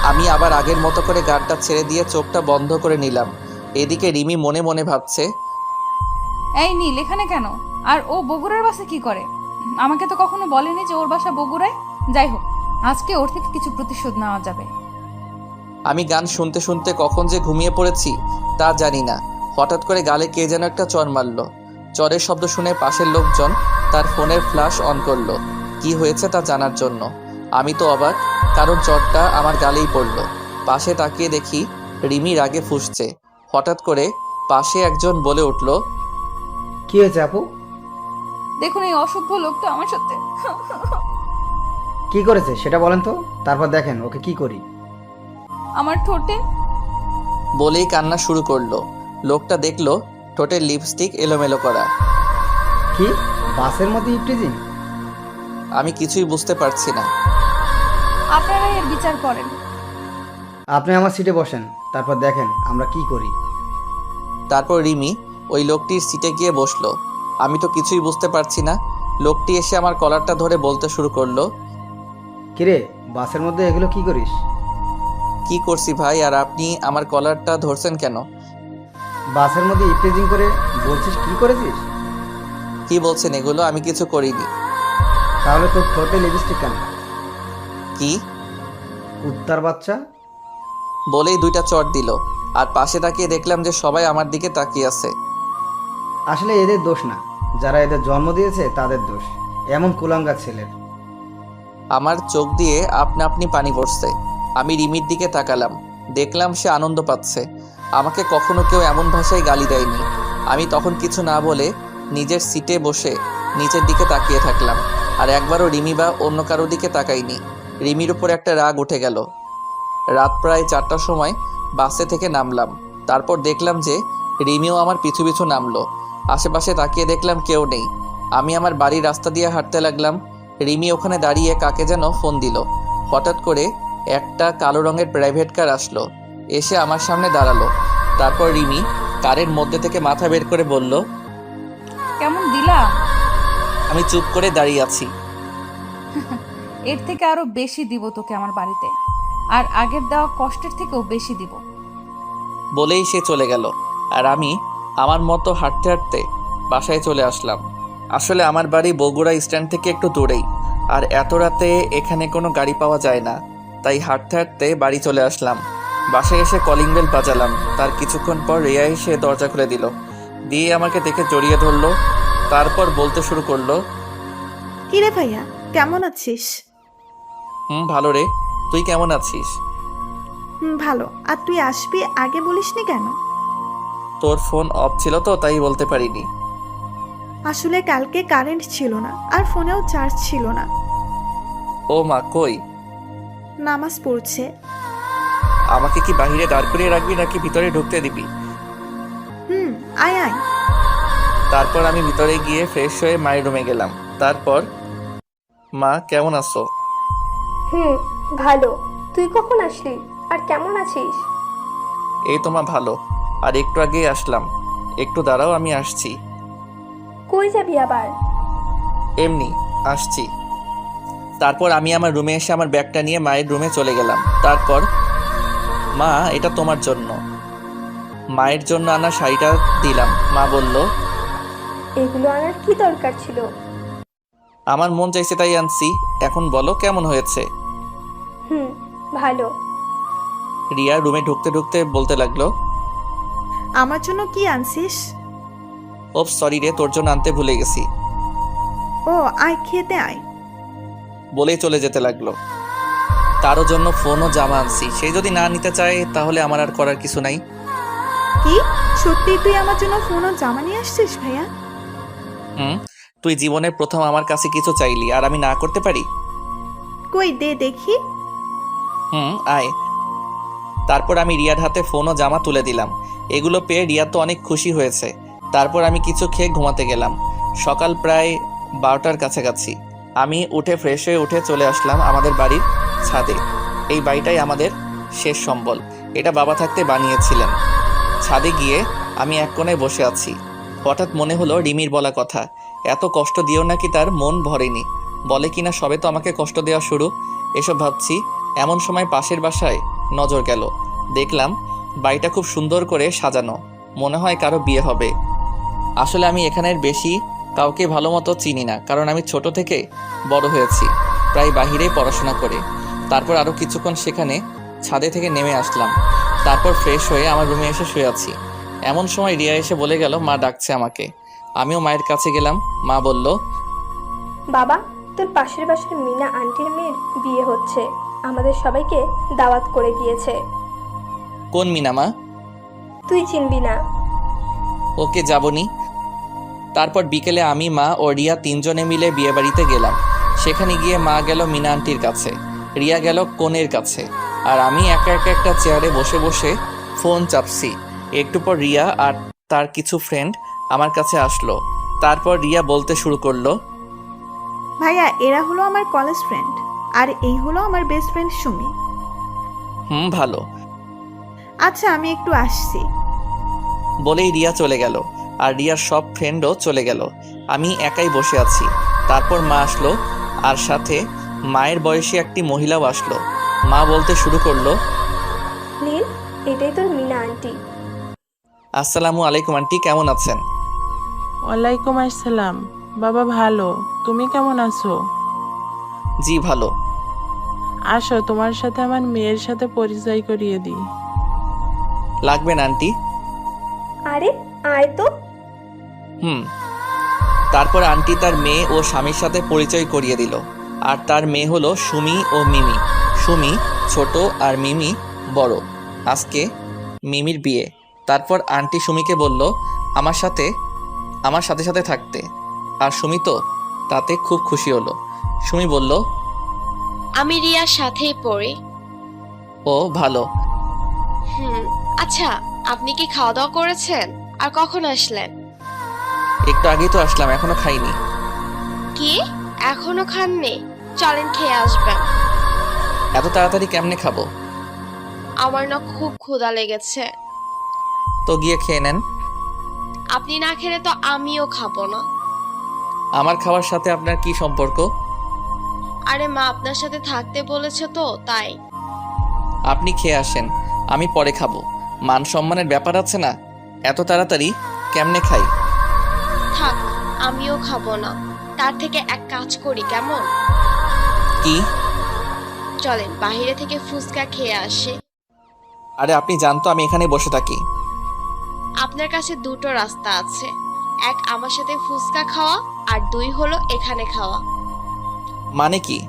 আমি আবার আগের মতো করে গানটা ছেড়ে দিয়ে চোখটা বন্ধ করে নিলাম। এদিকে রিমি মনে মনে ভাবছে, এই নীল এখানে কেন? আর ও বগুড়ার বাসে কি করে? আমাকে তো কখনো বলেনি যে ওর বাসা বগুড়ায়। যাই হোক, আজকে ওর থেকে কিছু প্রতিশোধ নেওয়া যাবে। আমি গান শুনতে শুনতে কখন যে ঘুমিয়ে পড়েছি তা জানি না। হঠাৎ করে গালে কে যেন একটা চড় মারল। চরের শব্দ শুনে পাশের লোকজন তার ফোনের ফ্ল্যাশ অন করলো কি হয়েছে তা জানার জন্য। আমি তো অবাক, কারণ চরটা আমার গালেই পড়ল। পাশে তাকিয়ে দেখি রিমি রাগে ফুঁসছে। হঠাৎ করে পাশে একজন বলে উঠল, কি হয়েছে আপু? দেখুন, এই অসভ্য লোকটা আমার সাথে কি করেছে সেটা বলেন তো, তারপর দেখেন ওকে কি করি। আমার ঠোঁটে বলেই কান্না শুরু করলো। লোকটা দেখলো ঠোঁটের লিপস্টিক এলোমেলো করা। কি বাসের মধ্যে ইফটিজিং? আমি কিছুই বুঝতে পারছি না। আপনারা এর বিচার করেন। আপনি আমার সিটে বসেন, তারপর দেখেন আমরা কি করি। তারপর রিমি ওই লোকটির সিটে গিয়ে বসলো। আমি তো কিছুই বুঝতে পারছি না। লোকটি এসে আমার কলারটা ধরে বলতে শুরু করলো, কিরে বাসের মধ্যে এগুলো কি করিস? কি করছি ভাই, আর আপনি আমার কলারটা ধরছেন কেন? বাসের মধ্যে ইফটিজিং করে বলছিস কি করেছিস? কি বলছেন এগুলো? আমি কিছু করিনি। তাহলে তোর ঠোঁটে লিপস্টিক কেন? কি? কুত্তার বাচ্চা। বলেই 2টা চট দিল। আর পাশে তাকিয়ে দেখলাম যে সবাই আমার দিকে তাকিয়ে আছে। আসলে এদের দোষ না, যারা এদের জন্ম দিয়েছে তাদের দোষ, এমন কুলাঙ্গার ছেলের। আমার চোখ দিয়ে আপনা আপনি পানি পড়ছে। আমি রিমির দিকে তাকালাম, দেখলাম সে আনন্দ পাচ্ছে। আমাকে কখনো কেউ এমন ভাষায় গালি দেয়নি। আমি তখন কিছু না বলে নিজের সিটে বসে নিচের দিকে তাকিয়ে থাকলাম। আর একবারও রিমি বা অন্য কারো দিকে তাকাইনি। রিমির উপর একটা রাগ উঠে গেল। রাত প্রায় 4টার সময় বাসে থেকে নামলাম। তারপর দেখলাম যে রিমিও আমার পিছু পিছু নামলো। আশেপাশে তাকিয়ে দেখলাম কেউ নেই। আমি আমার বাড়ির রাস্তা দিয়ে হাঁটতে লাগলাম। রিমি ওখানে দাঁড়িয়ে কাকে যেন ফোন দিল। হঠাৎ করে একটা কালো রঙের প্রাইভেট কার আসলো, এসে আমার সামনে দাঁড়ালো। তারপর রিমি কারের মধ্যে থেকে মাথা বের করে বলল, কেমন দিলা? আমি চুপ করে দাঁড়িয়ে আছি। এর থেকে আরো বেশি দিব তোকে আমার বাড়িতে, আর আগের দেওয়া কষ্টের থেকেও বেশি দিব। বলেই সে চলে গেল। আর আমি আমার মতো হাঁটতে হাঁটতে বাসায় চলে আসলাম। আসলে আমার বাড়ি বগুড়া স্ট্যান্ড থেকে একটু দূরেই, আর এত রাতে এখানে কোনো গাড়ি পাওয়া যায় না। তাই হাঁটতে হাঁটতে বাড়ি চলে আসলাম। বাসায় এসে কলিং বেল বাজালাম। তার কিছুক্ষণ পর রিয়া এসে দরজা খুলে দিল, দিয়ে আমাকে দেখে জড়িয়ে ধরলো। তারপর বলতে শুরু করলো, কিরে ভাইয়া, কেমন আছিস? ভালো রে, তুই কেমন আছিস? ভালো। আর তুই আসবি আগে বলিসনি কেন? তোর ফোন অফ ছিল তো, তাই বলতে পারিনি। আসলে কালকে কারেন্ট ছিল না, আর ফোনেও চার্জ ছিল না। ও মা, কই? নামাজ পড়ছে। আমাকে কি বাহিরে দাঁড় করিয়ে রাখবি নাকি ভিতরে ঢুকতে দিবি? আয় আয়। তারপর আমি ভিতরে গিয়ে ফ্রেশ হয়ে মায়ের রুমে গেলাম। তারপর, মা কেমন আছো? ভালো। তুই কখন আসলি আর কেমন আছিস? এই তো মা, ভালো। আর একটু আগেই আসলাম। একটু দাঁড়াও, আমি আসছি। কই যাবি আবার? এমনি আসছি। তারপর আমি আমার রুমে এসে আমার ব্যাগটা নিয়ে মায়ের রুমে চলে গেলাম। তারপর, মা এটা তোমার জন্য। মায়ের জন্য আনা শাড়িটা দিলাম। মা বলল, এগুলো আনার কি দরকার ছিল? আমার মন চাইছে তাই আনছি। এখন বলো কেমন হয়েছে? ভালো। রিয়া রুমে ঢুকতে ঢুকতে বলতে লাগলো, আমার জন্য কি আনছিস? ও সরি রে, তোর জন্য আনতে ভুলে গেছি। ও আয়, খেতে আয়। বলেই চলে যেতে লাগলো। তারও জন্য ফোন ও জামা আনছি। সে যদি না নিতে চায় তাহলে আমার আর করার কিছু নাই। কি সত্যি তুই আমার জন্য ফোন ও জামা নিয়ে আসছিস ভাইয়া? তুই জীবনের প্রথম আমার কাছে কিছু চাইলি, আর আমি না করতে পারি? কই দে দেখি। আয়। তারপর আমি রিয়ার হাতে ফোন ও জামা তুলে দিলাম। এগুলো পেয়ে রিয়া তো অনেক খুশি হয়েছে। তারপর আমি কিছু খেয়ে ঘুমাতে গেলাম। সকাল প্রায় 12টার কাছাকাছি। আমি উঠে ফ্রেশ হয়ে উঠে চলে আসলাম আমাদের বাড়ির ছাদে। এই বাড়িটাই আমাদের শেষ সম্বল। এটা বাবা থাকতে বানিয়েছিলেন। ছাদে গিয়ে আমি এক কোণায় বসে আছি। হঠাৎ মনে হলো রিমির বলা কথা, এত কষ্ট দিও নাকি তার মন ভরেনি। বলে কিনা সবে তো আমাকে কষ্ট দেওয়া শুরু। এসব ভাবছি, এমন সময় পাশের বাসায় নজর গেল। দেখলাম বাড়িটা খুব সুন্দর করে সাজানো, মনে হয় কারো বিয়ে হবে। আসলে আমি এখানের বেশি কাউকে ভালো মতো চিনি না, কারণ আমি ছোট থেকে বড় হয়েছি প্রায় বাহিরেই পড়াশোনা করে। তারপর আরও কিছুক্ষণ সেখানে ছাদে থেকে নেমে আসলাম। তারপর ফ্রেশ হয়ে আমার রুমে এসে শুয়ে আছি। এমন সময় রিয়া এসে বলে গেল মা ডাকছে আমাকে। আমিও মায়ের কাছে গেলাম। মা বলল, বাবা, তোর পাশের বাসার মিনা আন্টির মেয়ের বিয়ে হচ্ছে, আমাদের সবাইকে দাওয়াত করে গিয়েছে। কোন মিনা মা? তুই চিনবি না। ওকে, যাবনি। তারপর বিকেলে আমি, মা ও রিয়া 3 জনে মিলে বিয়ে বাড়িতে গেলাম। সেখানে গিয়ে মা গেল মিনা আন্টির কাছে, রিয়া গেল কনের কাছে, আর আমি একা একা একটা চেয়ারে বসে বসে ফোন চাপছি। একটু পর রিয়া আর তার কিছু ফ্রেন্ড আমার কাছে আসলো। তারপর রিয়া বলতে শুরু করলো, ভাইয়া এরা হলো আমার কলেজ ফ্রেন্ড, আর এই হলো আমার বেস্ট ফ্রেন্ড সুমি। ভালো। আচ্ছা আমি একটু আসছি। বলেই রিয়া চলে গেল, আর রিয়ার সব ফ্রেন্ডও চলে গেল। আমি একাই বসে আছি। তারপর মা আসলো, আর সাথে মায়ের বয়সী একটি মহিলাও আসলো। মা বলতে শুরু করলো, নীল, এটাই তোর মিনা আন্টি। আসসালামু আলাইকুম আন্টি, কেমন আছেন? ওয়ালাইকুম আসসালাম। বাবা ভালো, তুমি কেমন আছো? জি ভালো। আসো তোমার সাথে আমার মেয়ের সাথে পরিচয় করিয়ে দিই। লাগবে না আন্টি। আরে আয় তো। হুম। তারপর আন্টি তার মেয়ে ও স্বামীর সাথে পরিচয় করিয়ে দিল। আর তার মেয়ে হলো সুমি ও মিমি। সুমি ছোট আর মিমি বড়। আজকে মিমির বিয়ে। তারপর আন্টি সুমিকে বলল আমার সাথে সাথে থাকতে। আর সুমি তো তাতে খুব খুশি হলো। সুমি বলল, আমি রিয়ার সাথেই পড়ি। ও ভালো। আচ্ছা, আপনি কি খাওয়া দাওয়া করেছেন? আর কখন আসলেন? একটু আগেই তো আসলাম, এখনো খাইনি। কি এখনো খাননি? চলেন খেয়ে আসবেন। এত তাড়াতাড়ি কেমনে খাবো? আমার না খুব ক্ষুধা লেগেছে। তো গিয়ে খেয়ে নেন। আপনি না খেলে তো আমিও খাবো না। আমার খাওয়ার সাথে আপনার কি সম্পর্ক? আরে মা আপনার সাথে থাকতে বলেছে তো তাই। আপনি খেয়ে আসেন, আমি পরে খাবো। মান সম্মানের ব্যাপার আছে না? এত তাড়াতাড়ি কেমনে খাই? থাক, আমিও খাবো না। তার থেকে এক কাজ করি কেমন? কি? চলেন বাইরে থেকে ফুচকা খেয়ে আসি। আরে আপনি জানতো আমি এখানে বসে থাকি। আপনার কাছে দুটো রাস্তা আছে, এক আমার সাথে ফুচকা খাওয়া আর দুই হলো এখানে খাওয়া। মানে কি?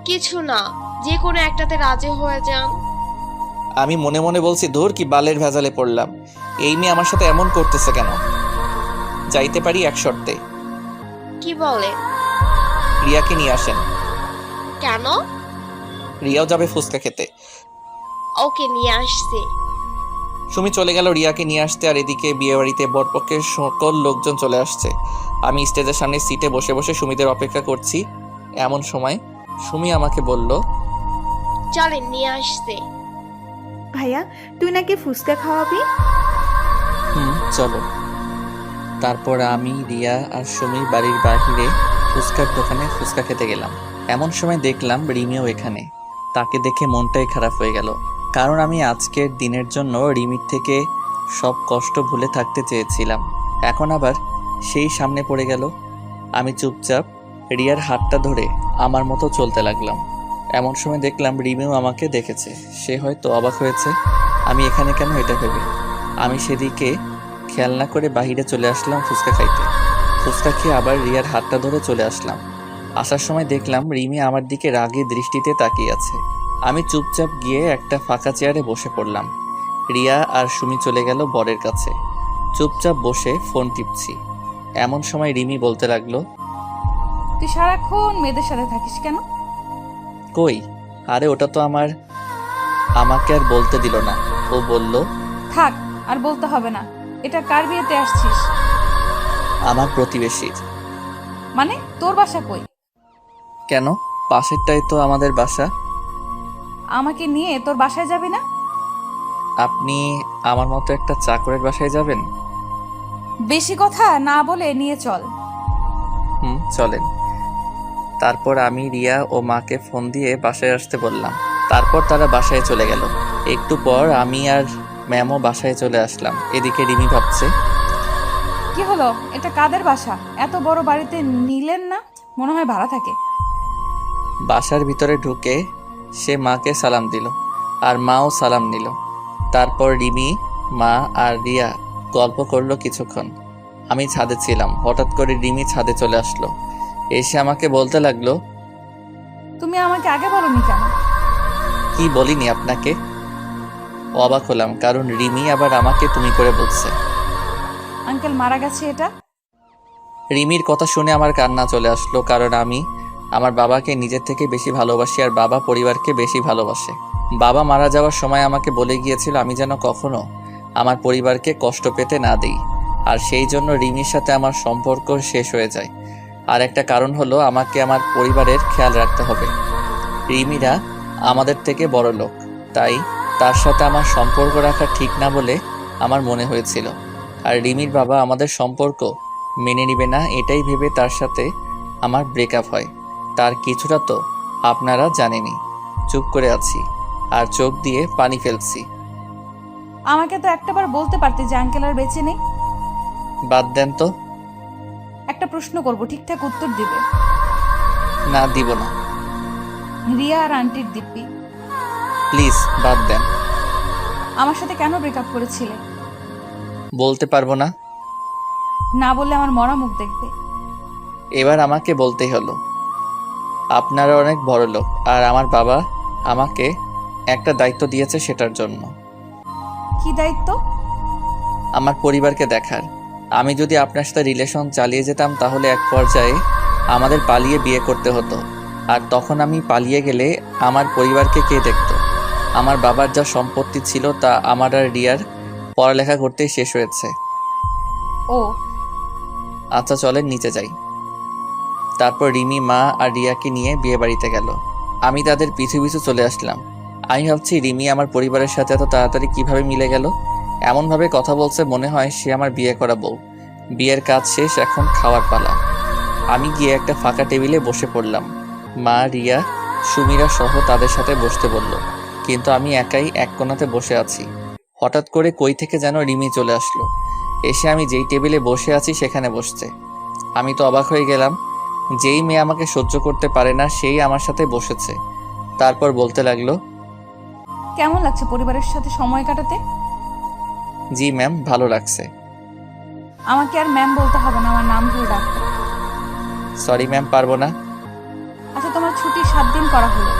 কিছু না, যে কোনো একটাতে রাজি হয়ে যান। আমি মনে মনে বলছি ধুর কি বালের ভেজালে পড়লাম, এই মেয়ে আমার সাথে এমন করতেছে কেন? যাইতে পারি এক শর্তে। কি বলে? রিয়াকে নিয়ে আসেন। কেন? রিয়াও যাবে ফুচকা খেতে। ওকে নিয়ে আসছি। সুমি চলে গেল রিয়াকে নিয়ে আসতে। আর এদিকে বিয়েবাড়িতে বরপক্ষের সকল লোকজন চলে আসছে। আমি স্টেজের সামনে সিটে বসে বসে সুমিদের অপেক্ষা করছি। এমন সময় সুমি আমাকে বলল, চলেন নিয়ে আসছি। ভাইয়া তুই নাকি ফুচকা খাওয়াবি? চলো। তারপর আমি, রিয়া আর সুমির বাড়ির বাহিরে ফুচকার দোকানে ফুচকা খেতে গেলাম। এমন সময় দেখলাম রিমিও এখানে। তাকে দেখে মনটাই খারাপ হয়ে গেল, কারণ আমি আজকের দিনের জন্য রিমির থেকে সব কষ্ট ভুলে থাকতে চেয়েছিলাম। এখন আবার সেই সামনে পড়ে গেল। আমি চুপচাপ রিয়ার হাতটা ধরে আমার মতো চলতে লাগলাম। এমন সময় দেখলাম রিমিও আমাকে দেখেছে। সে হয়তো অবাক হয়েছে আমি এখানে কেন, এটা ভেবে আমি সেদিকে খেয়াল না করে বাহিরে চলে আসলাম ফুচকা খাইতে। ফুচকা খেয়ে আবার রিয়ার হাতটা ধরে চলে আসলাম। আসার সময় দেখলাম রিমি আমার দিকে রাগী দৃষ্টিতে তাকিয়ে আছে। আমি চুপচাপ গিয়ে একটা ফাঁকা চেয়ারে বসে পড়লাম। রিয়া আর সুমি চলে গেল বরের কাছে। চুপচাপ বসে ফোন টিপছি। এমন সময় রিমি বলতে লাগলো, তুই সারাক্ষণ মেয়েদের সাথে থাকিস কেন? কই? আরে ওটা তো আমাকে আর বলতে দিল না। ও বলল, থাক আর বলতে হবে না। এটা কার বিয়েতে আসছিস? আমার প্রতিবেশীর। মানে তোর বাসা কই? কেন? পাশেরটাই তো আমাদের বাসা। আমাকে নিয়ে তোর বাসায় যাবি না? আপনি আমার মতো একটা চাকরের বাসায় যাবেন? বেশি কথা না বলে নিয়ে চল। চলেন। তারপর আমি রিয়া ও মাকে ফোন দিয়ে বাসায় আসতে বললাম। তারপর তারা বাসায় চলে গেল। একটু পর আমি আর ম্যামও বাসায় চলে আসলাম। এদিকে রিমি ভাবছে, কি হলো, এটা কাদের বাসা? এত বড় বাড়িতে নিলেন না? মনে হয় ভাড়া থাকে। বাসার ভিতরে ঢুকে সে মাকে সালাম দিল আর মাও সালাম নিল। তারপর রিমি, মা আর রিয়া গল্প করলো কিছুক্ষণ। আমি ছাদে ছিলাম। হঠাৎ করে রিমি ছাদে চলে আসলো। এসে আমাকে বলতে লাগলো, তুমি আমাকে আগে বলোনি কেন? কি বলিনি আপনাকে? অবাক হলাম, কারণ রিমি আবার আমাকে তুমি করে বলছে। আঙ্কেল মারা গেছে এটা? রিমির কথা শুনে আমার কান্না চলে আসলো, কারণ আমি আমার বাবাকে নিজের থেকে বেশি ভালোবাসি আর বাবা পরিবারকে বেশি ভালোবাসে। বাবা মারা যাওয়ার সময় আমাকে বলে গিয়েছিল আমি যেন কখনো আমার পরিবারকে কষ্ট পেতে না দিই। আর সেই জন্য রিমির সাথে আমার সম্পর্ক শেষ হয়ে যায়। আর একটা কারণ হলো আমাকে আমার পরিবারের খেয়াল রাখতে হবে। রিমিরা আমাদের থেকে বড় লোক, তাই তার সাথে আমার সম্পর্ক রাখা ঠিক না বলে আমার মনে হয়েছিল। আর রিমির বাবা আমাদের সম্পর্ক মেনে নিবে না, এটাই ভেবে তার সাথে আমার ব্রেকআপ হয়। তার কিছুটা তো আপনারা জানেনই। চুপ করে আছি আর চোখ দিয়ে পানি ফেলছি। আমাকে তো একটাবার বলতে পারতে যে আঙ্কেল আর বেঁচে নেই। বাদ দেন তো। একটা প্রশ্ন করব, ঠিকঠাক উত্তর দিবে। না, দিব না। রিয়া আর আন্টির দিব্যি। প্লিজ বাদ দেন। আমার সাথে কেন ব্রেকআপ করেছিলে? বলতে পারবো না। না বললে আমার মরা মুখ দেখবে। এবার আমাকে বলতেই হলো। আপনারা অনেক বড় লোক, আর আমার বাবা আমাকে একটা দায়িত্ব দিয়েছে সেটার জন্য। কি দায়িত্ব? আমার পরিবারকে দেখার। আমি যদি আপনার সাথে রিলেশন চালিয়ে যেতাম তাহলে এক পর্যায়ে আমাদের পালিয়ে বিয়ে করতে হতো, আর তখন আমি পালিয়ে গেলে আমার পরিবারকে কে দেখতো? আমার বাবার যা সম্পত্তি ছিল তা আমার আর রিয়ার পড়ালেখা করতেই শেষ হয়েছে। ও আচ্ছা চলেন নিচে যাই। তারপর রিমি মা আর রিয়াকে নিয়ে বিয়ে বাড়িতে গেল। আমি তাদের পিছু পিছু চলে আসলাম। আমি ভাবছি রিমি আমার পরিবারের সাথে এত তাড়াতাড়ি কিভাবে মিলে গেল। এমনভাবে কথা বলছে মনে হয় সে আমার বিয়ে করা বউ। বিয়ের কাজ শেষ, এখন খাওয়ার পালা। আমি গিয়ে একটা ফাঁকা টেবিলে বসে পড়লাম। মা, রিয়া, সুমিরা সহ তাদের সাথে বসতে বলল, কিন্তু আমি একাই এক কোণাতে বসে আছি। হঠাৎ করে কই থেকে যেন রিমি চলে আসলো, এসে আমি যেই টেবিলে বসে আছি সেখানে বসছে। আমি তো অবাক হয়ে গেলাম। যেই মেয়ে আমাকে সহ্য করতে পারে না সেই আমার সাথে বসেছে। তারপর বলতে লাগলো, কেমন লাগছে পরিবারের সাথে সময় কাটাতে? জি ম্যাম, ভালো লাগছে। আমাকে আর ম্যাম বলতে হবে না, আমার নাম ধরে ডাকতে। সরি ম্যাম, পারবো না। আচ্ছা, তোমার ছুটি 7 দিন করা হলো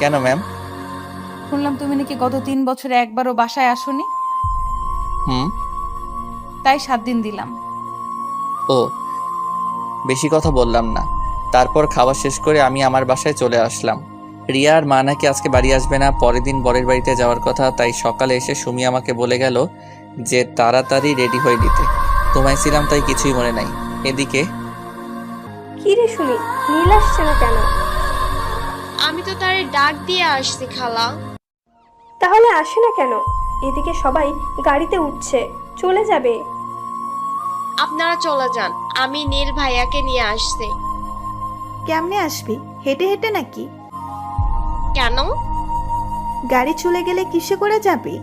কেন ম্যাম? শুনলাম তুমি নাকি গত 3 বছরে একবারও বাসায় আসোনি, হুম। তাই 7 দিন দিলাম। ও, বেশি কথা বললাম না। তারপর খাওয়া শেষ করে আমি আমার বাসায় চলে আসলাম। রিয়া আর মা নাকি আজকে বাড়ি আসবে না, পরের দিন বরের বাড়িতে যাওয়ার কথা। তাই সকালে এসে সুমি আমাকে বলে গেল যে তাড়াতাড়ি রেডি হয়ে নিতে। ঘুমাইছিলাম তাই কিছুই মনে নাই। এদিকে কি রে সুমি, নীল আসছে না কেন? আমি তো তারে ডাক দিয়ে আসছি খালা। তাহলে আসে না কেন? এদিকে সবাই গাড়িতে উঠছে, চলে যাবে। আপনারা চলে যান, আমি নীল ভাইয়াকে নিয়ে আসছি। কেমনে আসবি? হেঁটে হেঁটে নাকি? কেন? গাড়ি চলে গেলে কিসে করে যাবি?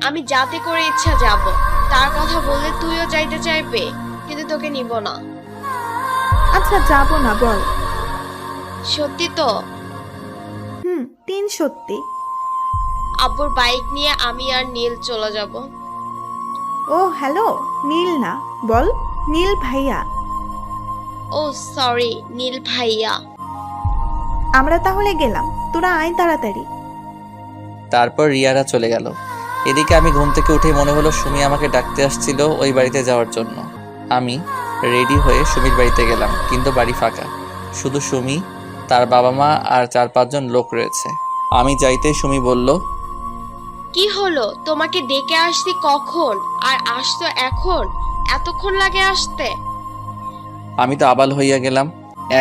আমি যাতে করে ইচ্ছা যাব। তার কথা বললে তুইও যাইতে চাইবে, কিন্তু তোকে নিব না। আচ্ছা যাবো না, বল। সত্যি তো? 3 সত্যি। আব্বুর বাইক নিয়ে আমি আর নীল চলে যাব। ও হ্যালো, নীল না, বল নীল ভাইয়া। ও সরি, নীল ভাইয়া। আমরা তাহলে গেলাম, তোরা আয় তাড়াতাড়ি। তারপর রিয়ারা চলে গেল। এদিকে আমি ঘুম থেকে উঠে মনে হলো সুমি আমাকে ডাকতে আসছিল ওই বাড়িতে যাওয়ার জন্য। আমি রেডি হয়ে সুমির বাড়িতে গেলাম, কিন্তু বাড়ি ফাঁকা। শুধু সুমি, তার বাবা মা আর 4-5 জন লোক রয়েছে। আমি যাইতে সুমি বলল, কি হলো? তোমাকে ডেকে আসছি কখন, আর আসতো এখন? এতক্ষণ লাগে আসতে? আমি তো আবাল হইয়া গেলাম।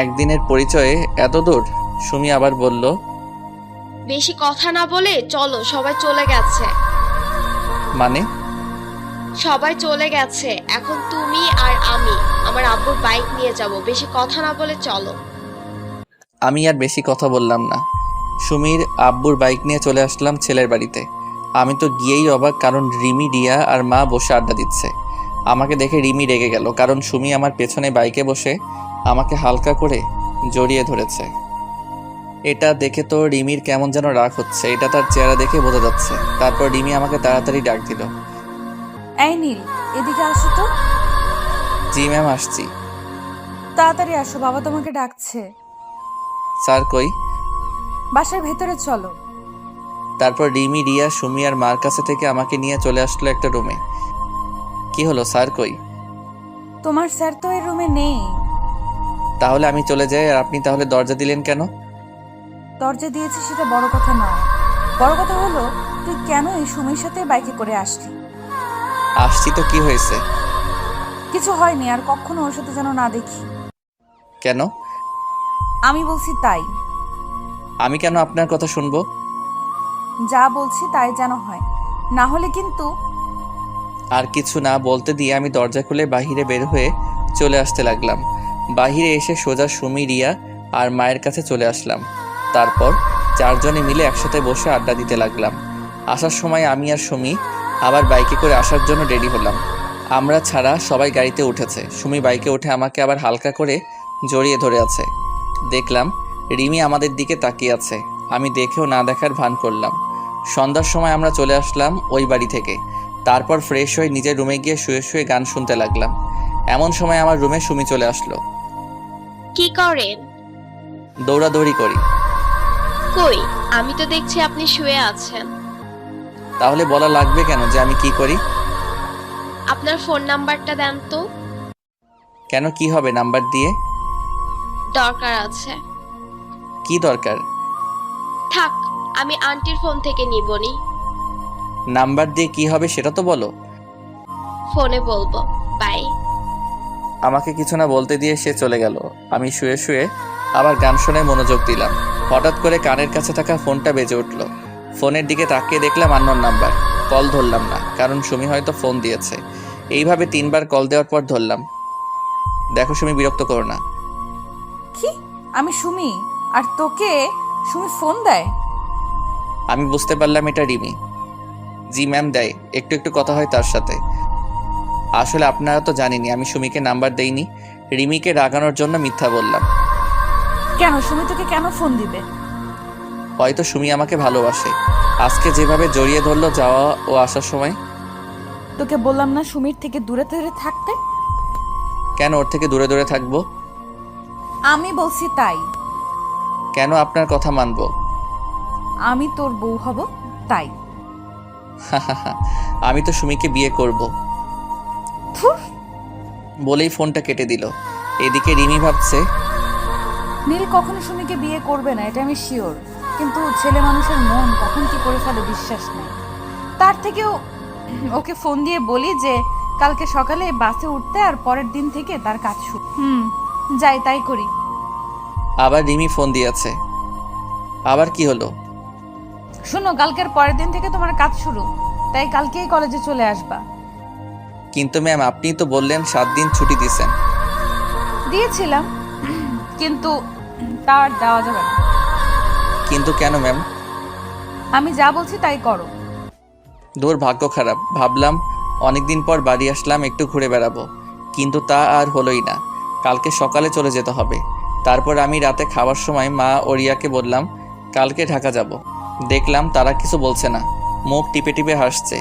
একদিনের পরিচয়ে এত দূর? সুমি আবার বলল, বেশি কথা না বলে চলো, সবাই চলে গেছে। মানে? সবাই চলে গেছে, এখন তুমি আর আমি আমার আব্বুর বাইক নিয়ে যাব। বেশি কথা না বলে চলো। আমি আর বেশি কথা বললাম না। সুমির আব্বুর বাইক নিয়ে চলে আসলাম ছেলের বাড়িতে। আমি তো গিয়েই অবাক, কারণ রিমি, রিয়া আর মা বসে আড্ডা দিচ্ছে। আমাকে দেখে রিমি রেগে গেল, কারণ সুমি আমার পেছনে বাইকে বসে আমাকে হালকা করে জড়িয়ে ধরেছে। এটা দেখে তো রিমির কেমন যেন রাগ হচ্ছে, এটা তার চেহারা দেখে বোঝা যাচ্ছে। তারপর রিমি আমাকে তাড়াতাড়ি ডাক দিল, এই নীল, এদিকে আসো তো। জি ম্যাম, আসছি। তাড়াতাড়ি আসো, বাবা তোমাকে ডাকছে। স্যার কই? বাসার ভেতরে চলো। তারপর রিমি, রিয়া, সুমি আর মার কাছে থেকে আমাকে নিয়ে চলে আসলো একটা রুমে। কি হলো, স্যার কই? তোমার স্যার তো এই রুমে নেই। তাহলে আমি চলে যাই, আর আপনি তাহলে দরজা দিলেন কেন? দরজা দিয়েছি সেটা বড় কথা নয়, বড় কথা হলো তুই কেন এই সুমির সাথে বাইকে করে আসলি? আসছি তো, কি হয়েছে? কিছু হয়নি, আর কখনো ওর সাথে যেন না দেখি। কেন? আমি বলছি তাই। আমি কেন আপনার কথা শুনবো? যা বলছি তাই যেন হয়, না হলে কিন্তু। আর কিছু না বলতে দিয়ে আমি দরজা খুলে বাহিরে বের হয়ে চলে আসতে লাগলাম। বাহিরে এসে সোজা সুমি, রিয়া আর মায়ের কাছে চলে আসলাম। তারপর 4 জনে মিলে একসাথে বসে আড্ডা দিতে লাগলাম। আসার সময় আমি আর সুমি আবার বাইকে করে আসার জন্য রেডি হলাম। আমরা ছাড়া সবাই গাড়িতে উঠেছে। সুমি বাইকে উঠে আমাকে আবার হালকা করে জড়িয়ে ধরে আছে। দেখলাম রিমি আমাদের দিকে তাকিয়ে আছে। আমি দেখেও না দেখার ভান করলাম। সন্ধ্যার সময় আমরা চলে আসলাম ওই বাড়ি থেকে। তারপর ফ্রেশ হয়ে নিজের রুমে গিয়ে শুয়ে শুয়ে গান শুনতে লাগলাম। এমন সময় আমার রুমে সুমি চলে আসলো। কি করেন? দৌড়াদৌড়ি করি। কই, আমি তো দেখছি আপনি শুয়ে আছেন। তাহলে বলা লাগবে কেন যে আমি কি করি? আপনার ফোন নাম্বারটা দেন তো। কেন, কি হবে নাম্বার দিয়ে? দরকার আছে। কি দরকার? থাক, আমি আন্টির ফোন থেকে নিবনি। নাম্বার দিয়ে কি হবে সেটা তো বলো। ফোনে বলবো। বাই। আমাকে কিছু না বলতে দিয়ে সে চলে গেল। আমি শুয়ে শুয়ে আবার গান শুনে মনোযোগ দিলাম। হঠাৎ করে কানের কাছে থাকা ফোনটা বেজে উঠল। ফোনের দিকে তাকিয়ে দেখলাম আননোন নাম্বার। কল ধরলাম না, কারণ সুমি হয়তো ফোন দিয়েছে। এইভাবে 3বার কল দেওয়ার পর ধরলাম। দেখো সুমি, বিরক্ত করো না। কি? আমি সুমি, আর তোকে সুমি ফোন দেয়? আমি বুঝতে পারলাম এটা রিমি। জি ম্যাম, দেয়। একটু একটু কথা হয় তার সাথে। আসলে আপনারা তো জানেনই আমি সুমিকে নাম্বার দেইনি। রিমিকে রাগানোর জন্য মিথ্যা বললাম। কেন, সুমি তোকে কেন ফোন দিবে? হয়তো সুমি আমাকে ভালোবাসে। আজকে যেভাবে জড়িয়ে ধরলো যাওয়া ও আসার সময়। তোকে বললাম না সুমির থেকে দূরে দূরে থাকতে? কেন ওর থেকে দূরে দূরে থাকবো? আমি বলছি তাই। কেন আপনার কথা মানবো? আমি তোর বউ হব তাই। আমি তো সুমিকে বিয়ে করব থুর। বলেই ফোনটা কেটে দিল। এদিকে রিমি ভাবছে, নীল কখনো সুমিকে বিয়ে করবে না, এটা আমি শিওর। কিন্তু ছেলে মানুষের মন কখন কি করে ফেলে বিশ্বাস নেই। তার থেকেও ওকে ফোন দিয়ে বলি যে কালকে সকালে বাসে উঠতে, আর পরের দিন থেকে তার কাজ শুরু। যাই তাই করি। আবার রিমি ফোন দিয়েছে। আবার কি হলো? শোনো, কালকের পরের দিন থেকে তোমার কাজ শুরু, তাই কালকেই কলেজে চলে আসবা। কিন্তু ম্যাম, আপনি তো বললেন 7 দিন ছুটি দিয়েছেন। দিয়েছিলাম, কিন্তু তার দেওয়া যাবে না। কিন্তু কেন ম্যাম? আমি যা বলছি তাই করো। দূর, ভাগ্য খারাপ। ভাবলাম অনেকদিন পর বাড়ি আসলাম, একটু ঘুরে বেড়াবো, কিন্তু তা আর হলোই না। কালকে সকালে চলে যেতে হবে। তারপর আমি রাতে খাওয়ার সময় মা ও রিয়াকে বললাম কালকে ঢাকা যাব। দেখলাম তারা কিছু বলছে না, মুখ টিপে টিপে হাসছে।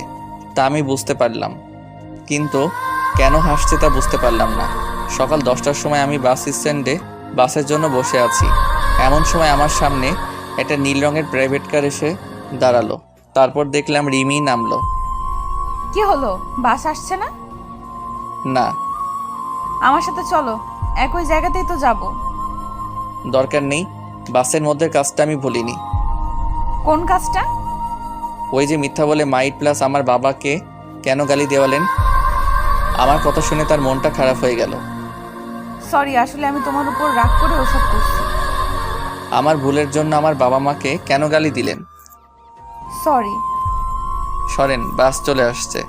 তা আমি বুঝতে পারলাম, কিন্তু কেন হাসছে তা বুঝতে পারলাম না। সকাল 10টার সময় আমি বাস স্ট্যান্ডে বাসের জন্য বসে আছি। এমন সময় আমার সামনে একটা নীল রঙের প্রাইভেট কার এসে দাঁড়ালো। তারপর দেখলাম রিমি নামলো। কি হলো, বাস আসছে না? না। আমার সাথে চলো, একই জায়গাতেই তো যাব। দরকার নেই, বাসের মধ্যে কাজটা আমি ভুলিনি। কোন কাজটা? ওই যে মিথ্যা বলে মাইট প্লাস আমার বাবাকে কেন গালি দেওয়ালেন। আমার কথা শুনে তার মনটা খারাপ হয়ে গেল। সরি, আসলে আমি তোমার উপর রাগ করে ওসব করছি। আমার ভুলের জন্য আমার বাবা মাকে কেন গালি দিলেন? সরি। সরেন, বাস চলে আসছে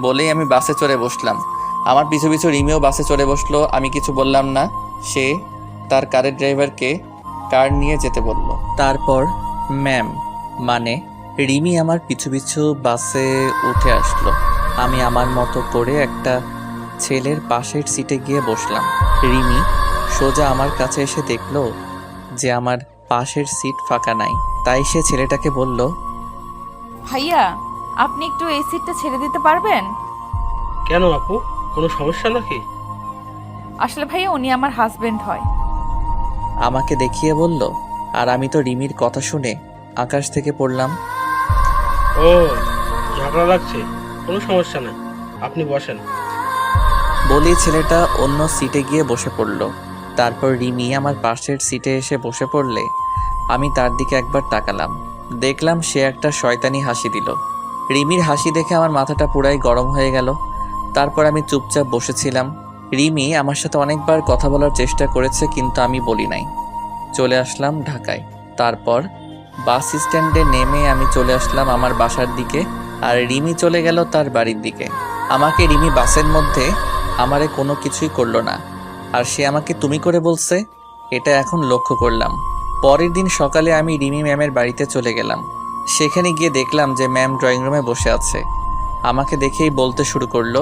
বলেই আমি বাসে চড়ে বসলাম। আমার পিছু পিছু রিমিও বাসে চড়ে বসলো। আমি কিছু বললাম না। সে তার কারের ড্রাইভারকে কার নিয়ে যেতে বলল। তারপর ম্যাম মানে রিমি আমার পিছু পিছু বাসে উঠে আসলো। আমি আমার মতো করে একটা ছেলের পাশের সিটে গিয়ে বসলাম। রিমি সোজা আমার কাছে এসে দেখলো যে আমার পাশের সিট ফাঁকা নাই। তাই সে ছেলেটাকে বলল, ভাইয়া, আপনি একটু এই সিটটা ছেড়ে দিতে পারবেন? কেন আপু, কোনো সমস্যা নাকি? আসলে ভাইয়া উনি আমার হাজবেন্ড হয়। আমাকে দেখিয়ে বলল। আর আমি তো রিমির কথা শুনে আকাশ থেকে পড়লাম। ও, ঝগড়া লাগছে? কোনো সমস্যা না, আপনি বসেন। বলেই ছেলেটা অন্য সিটে গিয়ে বসে পড়ল। তারপর রিমি আমার পাশের সিটে এসে বসে পড়লে আমি তার দিকে একবার তাকালাম। দেখলাম সে একটা শয়তানি হাসি দিল। রিমির হাসি দেখে আমার মাথাটা পুরাই গরম হয়ে গেল। তারপর আমি চুপচাপ বসেছিলাম। রিমি আমার সাথে অনেকবার কথা বলার চেষ্টা করেছে, কিন্তু আমি বলি নাই। চলে আসলাম ঢাকায়। তারপর বাস স্ট্যান্ডে নেমে আমি চলে আসলাম আমার বাসার দিকে, আর রিমি চলে গেল তার বাড়ির দিকে। আমাকে রিমি বাসের মধ্যে আমারে কোনো কিছুই করলো না, আর সে আমাকে তুমি করে বলছে, এটা এখন লক্ষ্য করলাম। পরের দিন সকালে আমি রিমি ম্যামের বাড়িতে চলে গেলাম। সেখানে গিয়ে দেখলাম যে ম্যাম ড্রয়িং রুমে বসে আছে। আমাকে দেখেই বলতে শুরু করলো,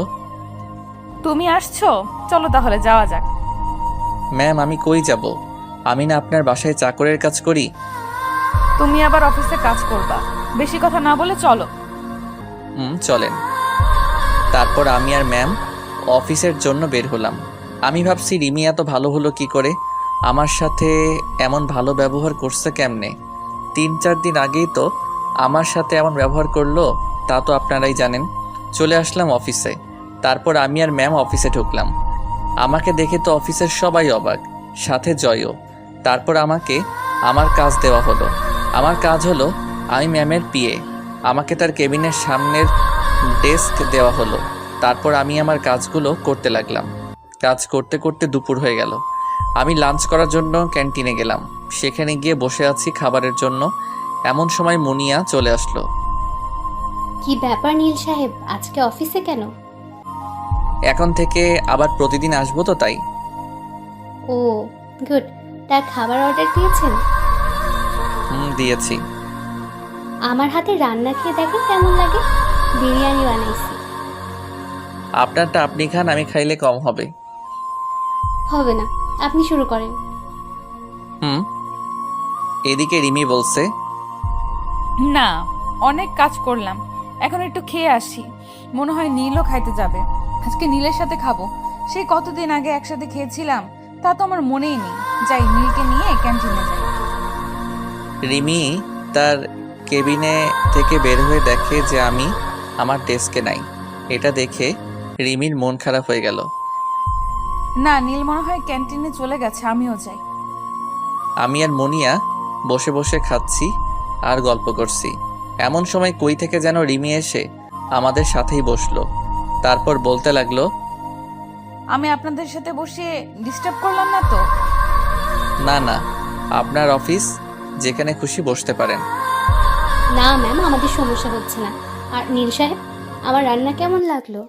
তুমি আসছো, চলো তাহলে যাওয়া যাক। ম্যাম আমি কই যাব? আমি না আপনার বাসায় চাকরের কাজ করি? তুমি আবার অফিসে কাজ করবা, বেশি কথা না বলে চলো। চলেন। তারপর আমি আর ম্যাম অফিসের জন্য বের হলাম। আমি ভাবছি রিমি এত ভালো হলো কি করে, আমার সাথে এমন ভালো ব্যবহার করছে কেমনে। 3-4 দিন আগেই তো আমার সাথে এমন ব্যবহার করলো, তা তো আপনারাই জানেন। চলে আসলাম অফিসে। তারপর আমি আর ম্যাম অফিসে ঢুকলাম। আমাকে দেখে তো অফিসের সবাই অবাক, সাথে জয়ও। তারপর আমাকে আমার কাজ দেওয়া হলো। আমার কাজ হলো আমি ম্যামের পিএ। আমাকে তার কেবিনের সামনের ডেস্ক দেওয়া হলো। তারপর আমি আমার কাজগুলো করতে লাগলাম। কাজ করতে করতে দুপুর হয়ে গেল। আমি লাঞ্চ করার জন্য ক্যান্টিনে গেলাম। সেখানে গিয়ে বসে আছি খাবারের জন্য। এমন সময় মুনিয়া চলে আসলো। কি ব্যাপার নীল সাহেব, আজকে অফিসে কেন? এখন থেকে আবার প্রতিদিন আসবো তো, তাই। ও গুড। তা খাবার অর্ডার দিয়েছেন? দিয়েছি। আমার হাতে রান্না খেয়ে দেখেন কেমন লাগে। বিরিয়ানি বানাইছি। আপনারটা আপনি খান, আমি খাইলে কম হবে। হবে না, আপনি শুরু করেন। এদিকে রিমি বলছে, না, অনেক কাজ করলাম, এখন একটু খেয়ে আসি। মনে হয় নীলও খাইতে যাবে। আজকে নীলের সাথে খাবো। সেই কতদিন আগে একসাথে খেয়েছিলাম, তা তো আমার মনেই নেই। যাই, নীলকে নিয়ে ক্যান্টিনে যাই। রিমি তার কেবিনে থেকে বের হয়ে দেখে যে আমি আমার ডেস্কে নাই। এটা দেখে রিমির মন খারাপ হয়ে গেল। না, নীল মনে হয় ক্যান্টিনে চলে গেছে, আমিও যাই। আমি আর মুনিয়া বসে বসে খাচ্ছি আর গল্প করছি। এমন সময় কই থেকে যেন রিমি এসে আমাদের সাথেই বসলো। তারপর বলতে লাগলো, আমি আপনাদের সাথে বসে ডিস্টার্ব করলাম না তো? না না, আপনার অফিস, যেখানে খুশি বসতে পারেন। না ম্যাম, আমাদের সমস্যা হচ্ছে না। আর নীল সাহেব, আমার রান্না কেমন লাগলো?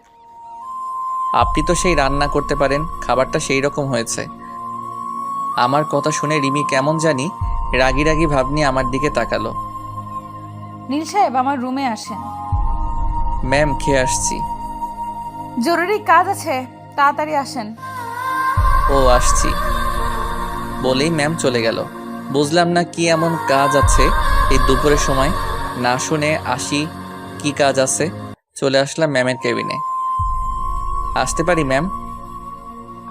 আপনি তো সেই রান্না করতে পারেন, খাবারটা সেই রকম হয়েছে। আমার কথা শুনে রিমি কেমন জানি রাগি রাগি ভাব নিয়ে আমার দিকে তাকালো। নীল সাহেব, আমার রুমে আসেন। ম্যাম, খেয়ে আসছি। জরুরি কাজ আছে, তাড়াতাড়ি আসেন। ও, আসছি বলেই ম্যাম চলে গেল। বুঝলাম না কি এমন কাজ আছে এই দুপুরের সময়। না শুনে আসি কি কাজ আছে। চলে আসলাম ম্যামের কেবিনে। আসতে পারি ম্যাম?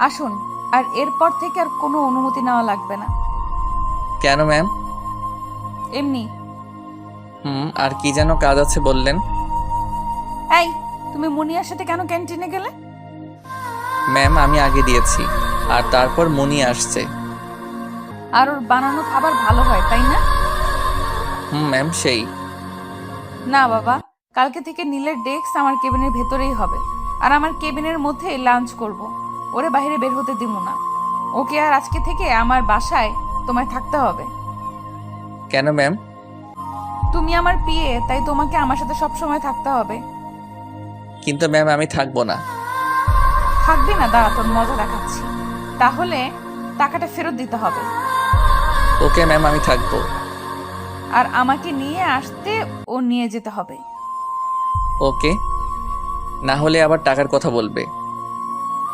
আসুন, আর এরপর থেকে আর কোনো অনুমতি নেওয়া লাগবে না। কেন ম্যাম? এমনি। আর কি যেন কাজ আছে বললেন? এই, তুমি মুনিয়ার সাথে কেন ক্যান্টিনে গেলে? ম্যাম, আমি আগে দিয়েছি, আর তারপর মুনি আসছে। আর ওর বানানো খাবার ভালো হয়, তাই না? ম্যাম, সেই। না বাবা, কালকে থেকে নীলের ডেস্ক আমার কেবিনের ভেতরেই হবে, আর আমার কেবিনের মধ্যে লাঞ্চ করব। ওরে বাইরে বের হতে দিব না। ওকে আর আজকে থেকে আমার বাসায় তোমায় থাকতে হবে। কেন ম্যাম? তুমি আমার পিএ, তাই তোমাকে আমার সাথে সব সময় থাকতে হবে। কিন্তু ম্যাম, আমি থাকবো না। থাকবে না? দাঁড়া, তোর মজা দেখাচ্ছি। তাহলে টাকাটা ফেরত দিতে হবে। ওকে ম্যাম, আমি থাকবো। আর আমাকে নিয়ে আসতে ও নিয়ে যেতে হবে। ওকে, না হলে আবার টাকার কথা বলবে।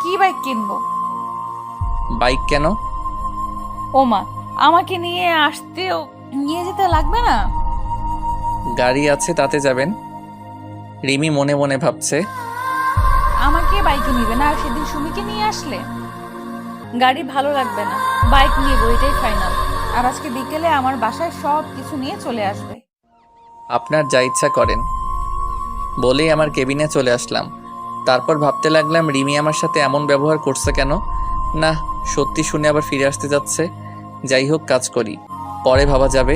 কি বাইক কিনবো? বাইক কেন? ওমা, আমাকে নিয়ে আসতে ও নিয়ে যেতে লাগবে না? গাড়ি আছে, তাতে যাবেন। রিমি মনে মনে ভাবছে, আমাকে বাইকে নিবে না, আর সেদিন সুমিকে নিয়ে আসলে গাড়ি ভালো লাগবে না, বাইক নিবো, এটাই ফাইনাল। আর আজকে বিকেলে আমার বাসায় সব কিছু নিয়ে চলে আসবে। আপনার যা ইচ্ছা করেন বলেই আমার কেবিনে চলে আসলাম। তারপর ভাবতে লাগলাম রিমি আমার সাথে এমন ব্যবহার করছে কেন। না, সত্যি শুনে আবার ফিরে আসতে যাচ্ছে। যাই হোক, কাজ করি, পরে ভাবা যাবে।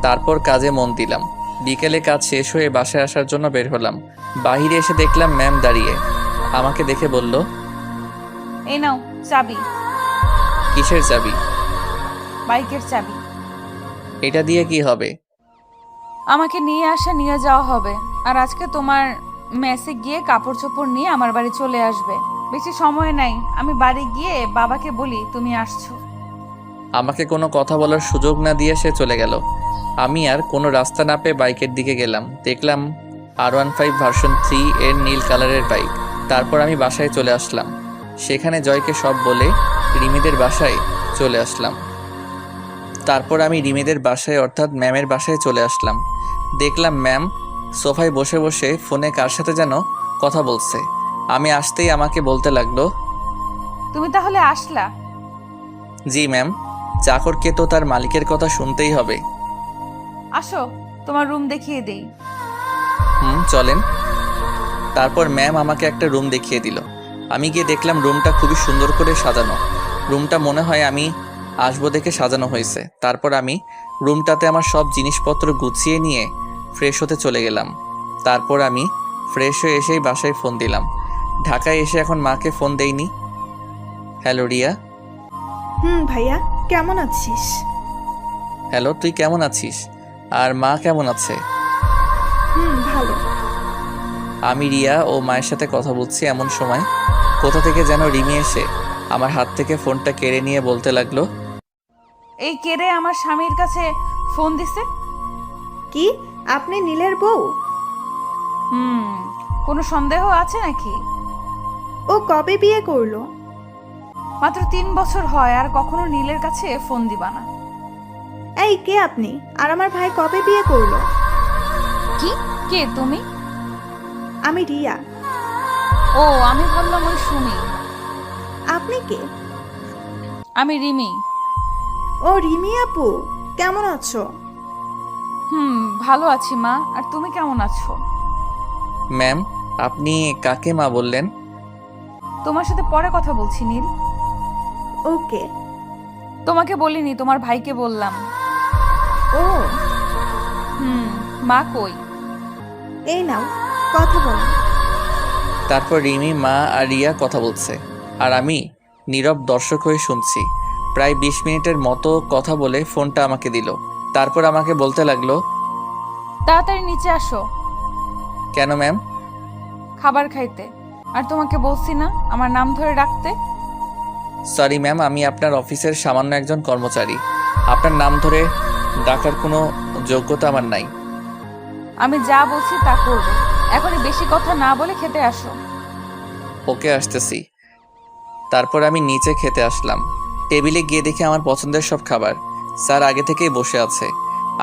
তারপর কাজে মন দিলাম। বিকেলে কাজ শেষ হয়ে বাসায় আসার জন্য বের হলাম। বাহিরে এসে দেখলাম ম্যাম দাঁড়িয়ে। আমাকে দেখে বলল, এই নাও চাবি। কিসের চাবি? বাইকের চাবি। এটা দিয়ে কি হবে? আমাকে নিয়ে আসা নিয়ে যাওয়া হবে। আর আজকে তোমার মেসে গিয়ে কাপড় চোপড় নিয়ে আমার বাড়ি চলে আসবে। বেশি সময় নাই, আমি বাড়ি গিয়ে বাবাকে বলি তুমি আসছো। আমাকে কোনো কথা বলার সুযোগ না দিয়ে সে চলে গেল। আমি আর কোনো রাস্তা না পেয়ে বাইকের দিকে গেলাম। দেখলাম R15 ভার্সন 3 এর নীল কালারের বাইক। তারপর আমি বাসায় চলে আসলাম। সেখানে জয়কে সব বলে রিমিদের বাসায় চলে আসলাম। তারপর আমি রিমিদের বাসায় অর্থাৎ ম্যামের বাসায় চলে আসলাম। দেখলাম ম্যাম সোফায় বসে বসে ফোনে কার সাথে যেন কথা বলছে। আমি আসতেই আমাকে বলতে লাগলো, তুমি তাহলে আসলা? জি ম্যাম, চাকরকে তো তার মালিকের কথা শুনতেই হবে। আসো, তোমার রুম দেখিয়ে দেই। চলেন। তারপর ম্যাম আমাকে একটা রুম দেখিয়ে দিল। আমি গিয়ে দেখলাম রুমটা খুবই সুন্দর করে সাজানো। রুমটা মনে হয় আমি আসবো দেখে সাজানো হয়েছে। তারপর আমি রুমটাতে আমার সব জিনিসপত্র গুছিয়ে নিয়ে ফ্রেশ হতে চলে গেলাম। তারপর আমি ফ্রেশ হয়ে এসেই বাসায় ফোন দিলাম। ঢাকায় এসে এখন মাকে ফোন দেইনি। হ্যালো রিয়া। ভাইয়া, কেমন আছিস? হ্যালো, তুই কেমন আছিস? আর মা কেমন আছে? ভালো। আমি রিয়া ও মায়ের সাথে কথা বলছি, এমন সময় কোথা থেকে যেন রিমি এসে আমার হাত থেকে ফোনটা কেড়ে নিয়ে বলতে লাগলো, এই কেড়ে আমার স্বামীর কাছে ফোন দিছে। কি, আপনি নীলের বউ? কোনো সন্দেহ আছে নাকি? ও কবে বিয়ে করলো? মাত্র 3 বছর হয়, আর কখনো নীলের কাছে ফোন দিবা না। এই, কে আপনি? আর আমার ভাই কবে বিয়ে করলো? কি, কে তুমি? আমি রিয়া। ও, আমি ভাবলাম ওই সুমি। আপনি কে? আমি রিমি। ও রিমি আপু, কেমন আছো? ভালো আছি মা, আর তুমি কেমন আছো? ম্যাম, আপনি কাকে মা বললেন? তোমার সাথে পরে কথা বলছি নীল। ওকে। তোমাকে বলিনি, তোমার ভাইকে বললাম। ও। মা কই? এই নাও, কথা বলো। তারপর রিমি, মা আর রিয়া কথা বলছে, আর আমি নীরব দর্শক হয়ে শুনছি। প্রায় 20 মিনিটের মতো কথা বলে ফোনটা আমাকে দিল। তারপর আমাকে বলতে লাগলো, তাড়াতাড়ি নিচে আসো। কেন ম্যাম? খাবার খাইতে। আর তোমাকে বলছি না আমার নাম ধরে ডাকতে? সরি ম্যাম, আমি আপনার অফিসের সামান্য একজন কর্মচারী। আপনার নাম ধরে ডাকার কোনো যোগ্যতা আমার নাই। আমি যা বলছি তা করবে। এখনই বেশি কথা না বলে খেতে আসো। ওকে, আসতেছি। তারপর আমি নিচে খেতে আসলাম। টেবিলে গিয়ে দেখি আমার পছন্দের সব খাবার। স্যার আগে থেকেই বসে আছে।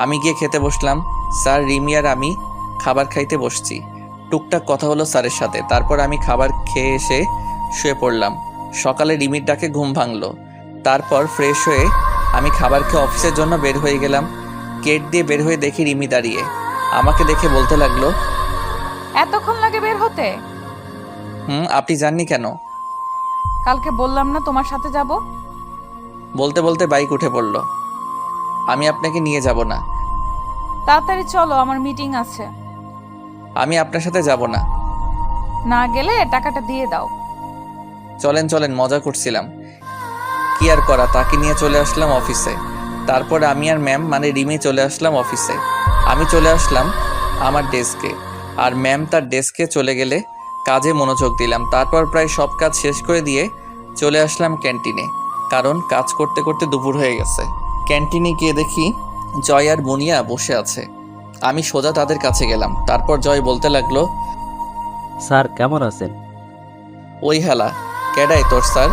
আমি গিয়ে খেতে বসলাম। স্যার, রিমি আর আমি খাবার খাইতে বসছি। টুকটাক কথা হলো স্যারের সাথে। তারপর আমি খাবার খেয়ে এসে শুয়ে পড়লাম। সকালে রিমির ডাকে ঘুম ভাঙলো। তারপর ফ্রেশ হয়ে আমি খাবার খেয়ে অফিসের জন্য বের হয়ে গেলাম। গেট দিয়ে বের হয়ে দেখি রিমি দাঁড়িয়ে। আমাকে দেখে বলতে লাগলো, এতক্ষণ লাগে বের হতে? আপনি জাননি কেন? কালকে বললাম না তোমার সাথে যাব? বলতে বলতে বাইক উঠে পড়ল। আমি আপনাকে নিয়ে যাব না। তাড়াতাড়ি চলো, আমার মিটিং আছে। আমি আপনার সাথে যাব না। না গেলে টাকাটা দিয়ে দাও। চলেন চলেন, মজা করছিলাম। কি আর করা, তাকে নিয়ে চলে আসলাম অফিসে। তারপর আমি আর ম্যাম মানে রিমি চলে আসলাম অফিসে। আমি চলে আসলাম আমার ডেস্কে, আর ম্যাম তার ডেস্কে চলে গেলে কাজে মনোযোগ দিলাম। তারপর প্রায় সব কাজ শেষ করে দিয়ে চলে আসলাম ক্যান্টিনে, কারণ কাজ করতে করতে দুপুর হয়ে গেছে। ক্যান্টিনে গিয়ে দেখি জয় আর মুনিয়া বসে আছে। আমি সোজা তাদের কাছে গেলাম। তারপর জয় বলতে লাগলো, স্যার কেমন আছেন? ওই হালা, কেডাই তোর স্যার?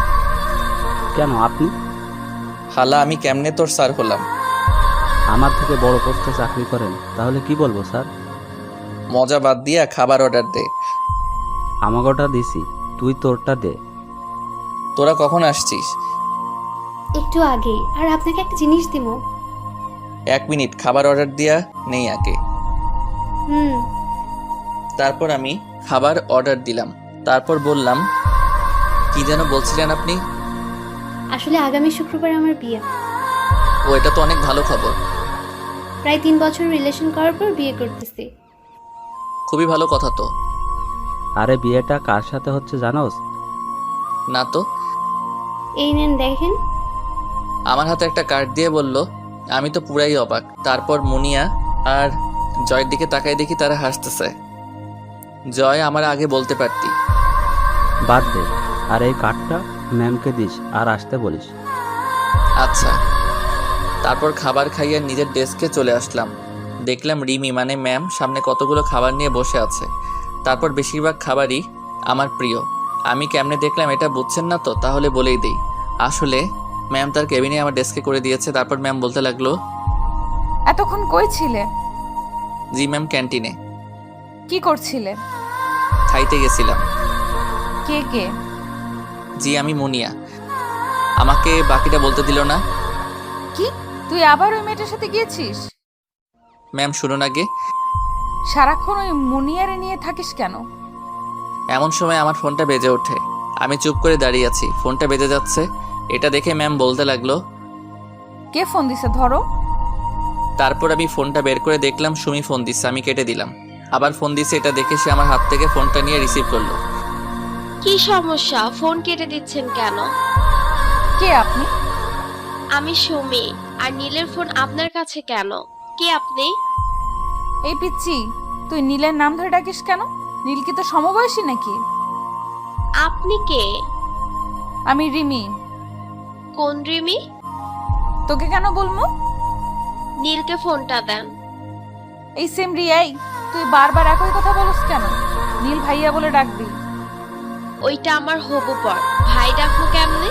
কেন আপনি? হালা, আমি কেমনে তোর স্যার হলাম? আমার থেকে বড় পোস্টে চাকরি করেন, তাহলে কি বলবো স্যার? মজা বাদ দিয়া খাবার অর্ডার দে। আমাকে ওটা দিছি, তুই তোরটা দে। তোরা কখন আসছিস? একটু আগেই। আর আপনাকে একটা জিনিস দিব। 1 মিনিট, খাবার অর্ডার দিয়া নেই আগে। তারপর আমি খাবার অর্ডার দিলাম। তারপর বললাম, কি যেন বলছিলেন আপনি? আসলে আগামী শুক্রবার আমার বিয়ে। ও, এটা তো অনেক ভালো খবর। প্রায় 3 বছর রিলেশন করার পর বিয়ে করতেছি। খুবই ভালো কথা তো। আরে বিয়েটা কার সাথে হচ্ছে জানোস? না তো। এই নেন দেখেন। আমার হাতে একটা কার্ড দিয়ে বলল। আমি তো পুরাই অবাক। তারপর মুনিয়া আর জয়ের দিকে তাকাই দেখি তারা হাসতেছে। জয়, আমার আগে বলতে পারতি। বাদ দে, আর এই কার্ডটা ম্যামকে দিস আর আসতে বলিস। আচ্ছা। তারপর খাবার খাইয়ে নিজের ডেস্কে চলে আসলাম। দেখলাম রিমি মানে ম্যাম সামনে কতগুলো খাবার নিয়ে বসে আছে। তারপর বেশিরভাগ খাবারই আমার প্রিয়। আমি কেমনে দেখলাম এটা বুঝছেন না তো? তাহলে বলেই দিই। আসলে ম্যাম তার কেবিনে আমার ডেস্কে করে দিয়েছে। তারপর ম্যাম বলতে লাগলো, এতক্ষণ কই ছিলে? জি ম্যাম, ক্যান্টিনে কি করছিলে? খাইতে গেছিলাম। কে কে? জি আমি মুনিয়া। আমাকে বাকিটা বলতে দিল না। কি, তুই আবার ওই মেয়েটার সাথে গিয়েছিস? ম্যাম শুনুন আগে। সারাক্ষণ ওই মুনিয়ারে নিয়ে থাকিস কেন? এমন সময় আমার ফোনটা বেজে ওঠে। আমি চুপ করে দাঁড়িয়ে আছি, ফোনটা বেজে যাচ্ছে। এটা দেখে ম্যাম বলতে লাগলো, কে ফোন দিছে, ধরো। তারপর আমি ফোনটা বের করে দেখলাম সুমি ফোন দিচ্ছে। আমি কেটে দিলাম। আবার ফোন দিচ্ছে, এটা দেখে সে আমার হাত থেকে ফোনটা নিয়ে রিসিভ করলো। কি সমস্যা? ফোন কেটে দিচ্ছেন কেন? কে আপনি? আমি সুমি। আর নীলের ফোন আপনার কাছে কেন? কে আপনি? এই পিচ্চি, তুই নীলের নাম ধরে ডাকিস কেন? নীল কি তো সমবয়সী নাকি? আপনি কে? আমি রিমি। কোন রিমি? তোকে কেন বলবো? নীলকে ফোনটা দেন। এই সেম রিয়াই, তুই বারবার একই কথা বলস কেন? নীল ভাইয়া বলে ডাকবি। ওইটা আমার হবু পর। ভাই ডাকবো কেমনে?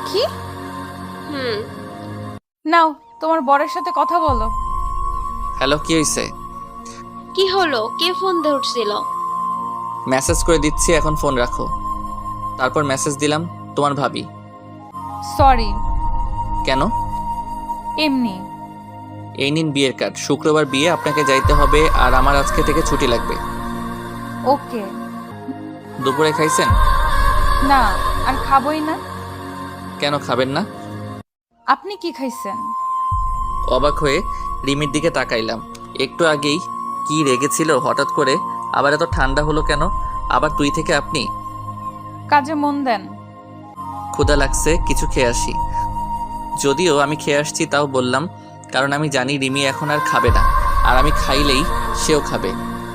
কি? হুম। নাও তোমার বরের সাথে কথা বলো। হ্যালো, কি হয়েছে? কি হলো? কে ফোন ধরছিল? মেসেজ করে দিচ্ছি, এখন ফোন রাখো। তারপর মেসেজ দিলাম, তোমার ভাবি। সরি। কেন? এমনি। এই নিন বিয়ের কার্ড। শুক্রবার বিয়ে, আপনাকে যাইতে হবে। আর আমার আজকে থেকে ছুটি লাগবে। ওকে। দুপুরে খাইছেন? না, আর খাবোই না। কেন খাবেন না? আপনি কি খাইছেন? অবাক হয়ে রিমির দিকে তাকাইলাম। একটু আগেই কি রেগেছিল, হঠাৎ করে আবার এত ঠান্ডা হলো কেন? আবার তুই থেকে আপনি। কাজে মন দেন। ক্ষুধা লাগছে, কিছু খেয়ে আসি। যদিও আমি খেয়ে আসছি, তাও বললাম, কারণ আমি জানি রিমি এখন আর খাবে না। আর আমি খাইলেই সেও খাবে।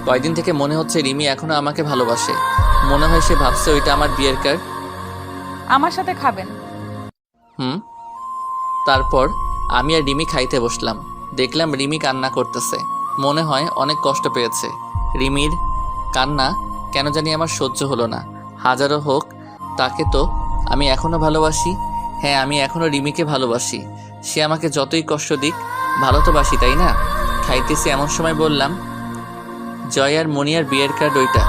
কয়েকদিন থেকে মনে হচ্ছে রিমি এখনো আমাকে ভালোবাসে। মনে হয় সে ভাবছে ওইটা আমার বিয়ের কার্ড। আমার সাথে খাবেন। তারপর আমি আর রিমি খাইতে বসলাম। দেখলাম রিমি কান্না করতেছে। মনে হয় অনেক কষ্ট পেয়েছে। রিমির কান্না কেন জানি আমার সহ্য হলো না। হাজারো হোক, তাকে তো আমি এখনো ভালোবাসি। হ্যাঁ, আমি এখনো রিমিকে ভালোবাসি। সে আমাকে যতই কষ্ট দিক, ভালো তো বাসি, তাই না? খাইতেছি, এমন সময় বললাম, জয় আর মনিয়ার বিয়ের কার্ড ওইটা।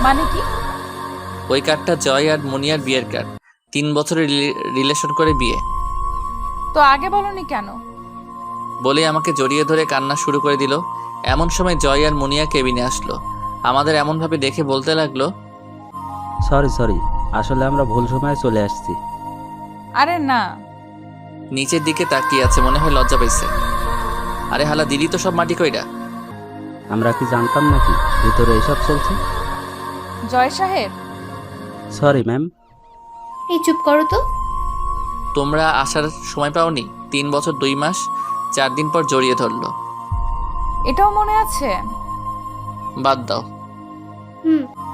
মানে কি? ওই কার্ডটা জয় আর মনিয়ার বিয়ের কার্ড। 3 বছরের রিলেশন করে বিয়ে। তো আগে বলনি কেন? বলে আমাকে জড়িয়ে ধরে কান্না শুরু করে দিল। এমন সময় জয় আর মুনিয়া কেবিনে আসলো। আমাদের এমনভাবে দেখে বলতে লাগলো, সরি, আসলে আমরা ভুল সময়ে চলে আসছি। আরে না। নিচের দিকে তাকিয়ে আছে, মনে হয় লজ্জা পাইছে। আরে হালা, দিদি তো সব মাটি কইরা। আমরা কি জানতাম নাকি ভিতরে এসব চলছে? জয় সাহেব। Sorry ma'am. এই চুপ করো তো। তোমরা আসার সময় পাওনি? 3 বছর 2 মাস 4 দিন পর জড়িয়ে ধরলো। এটাও মনে আছে? বাদ দাও।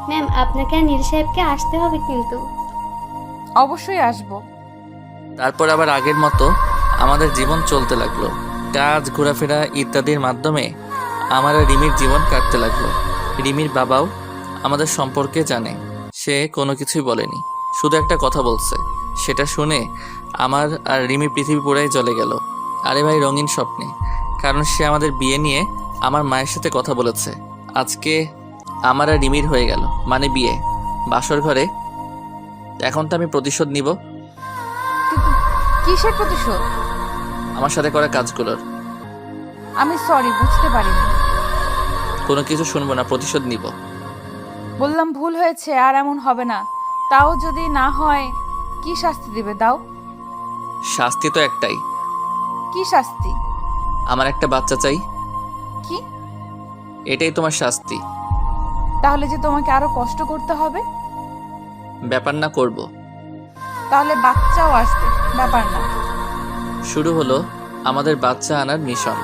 ম্যাম, আপনাকে আর নীল সাহেবকে আসতে হবে কিন্তু। অবশ্যই আসবো। তারপর আবার আগের মতো আমাদের জীবন চলতে লাগলো। কাজ, ঘোরাফেরা ইত্যাদির মাধ্যমে আমার আর রিমির জীবন কাটতে লাগলো। রিমির বাবাও আমাদের সম্পর্কে জানে। সে কোনো কিছুই বলেনি, শুধু একটা কথা বলছে। সেটা শুনে আমার আর রিমি পৃথিবী পুরাই জ্বলে গেল। আরে ভাই, রঙিন স্বপ্নে। কারণ সে আমাদের বিয়ে নিয়ে আমার মায়ের সাথে কথা বলেছে। আজকে আমার আর রিমির হয়ে গেল, মানে বিয়ে, বাসর ঘরে। এখন তো আমি প্রতিশোধ নিব কিসের প্রতিশোধ? আমার সাথে করা কাজগুলোর। আমি সরি, বুঝতে পারিনি। কোনো কিছু শুনবো না, প্রতিশোধ নিব। বললাম ভুল হয়েছে, আর এমন হবে না। তাও যদি না হয়, কি শাস্তি দিবে দাও? শাস্তি তো একটাই। কি শাস্তি? আমার একটা বাচ্চা চাই। কি? এটাই তোমার শাস্তি। তাহলে যে তোমাকে আরো কষ্ট করতে হবে? ব্যাপার না, করব। তাহলে বাচ্চাও আসবে, ব্যাপার না। শুরু হলো আমাদের বাচ্চা আনার মিশন।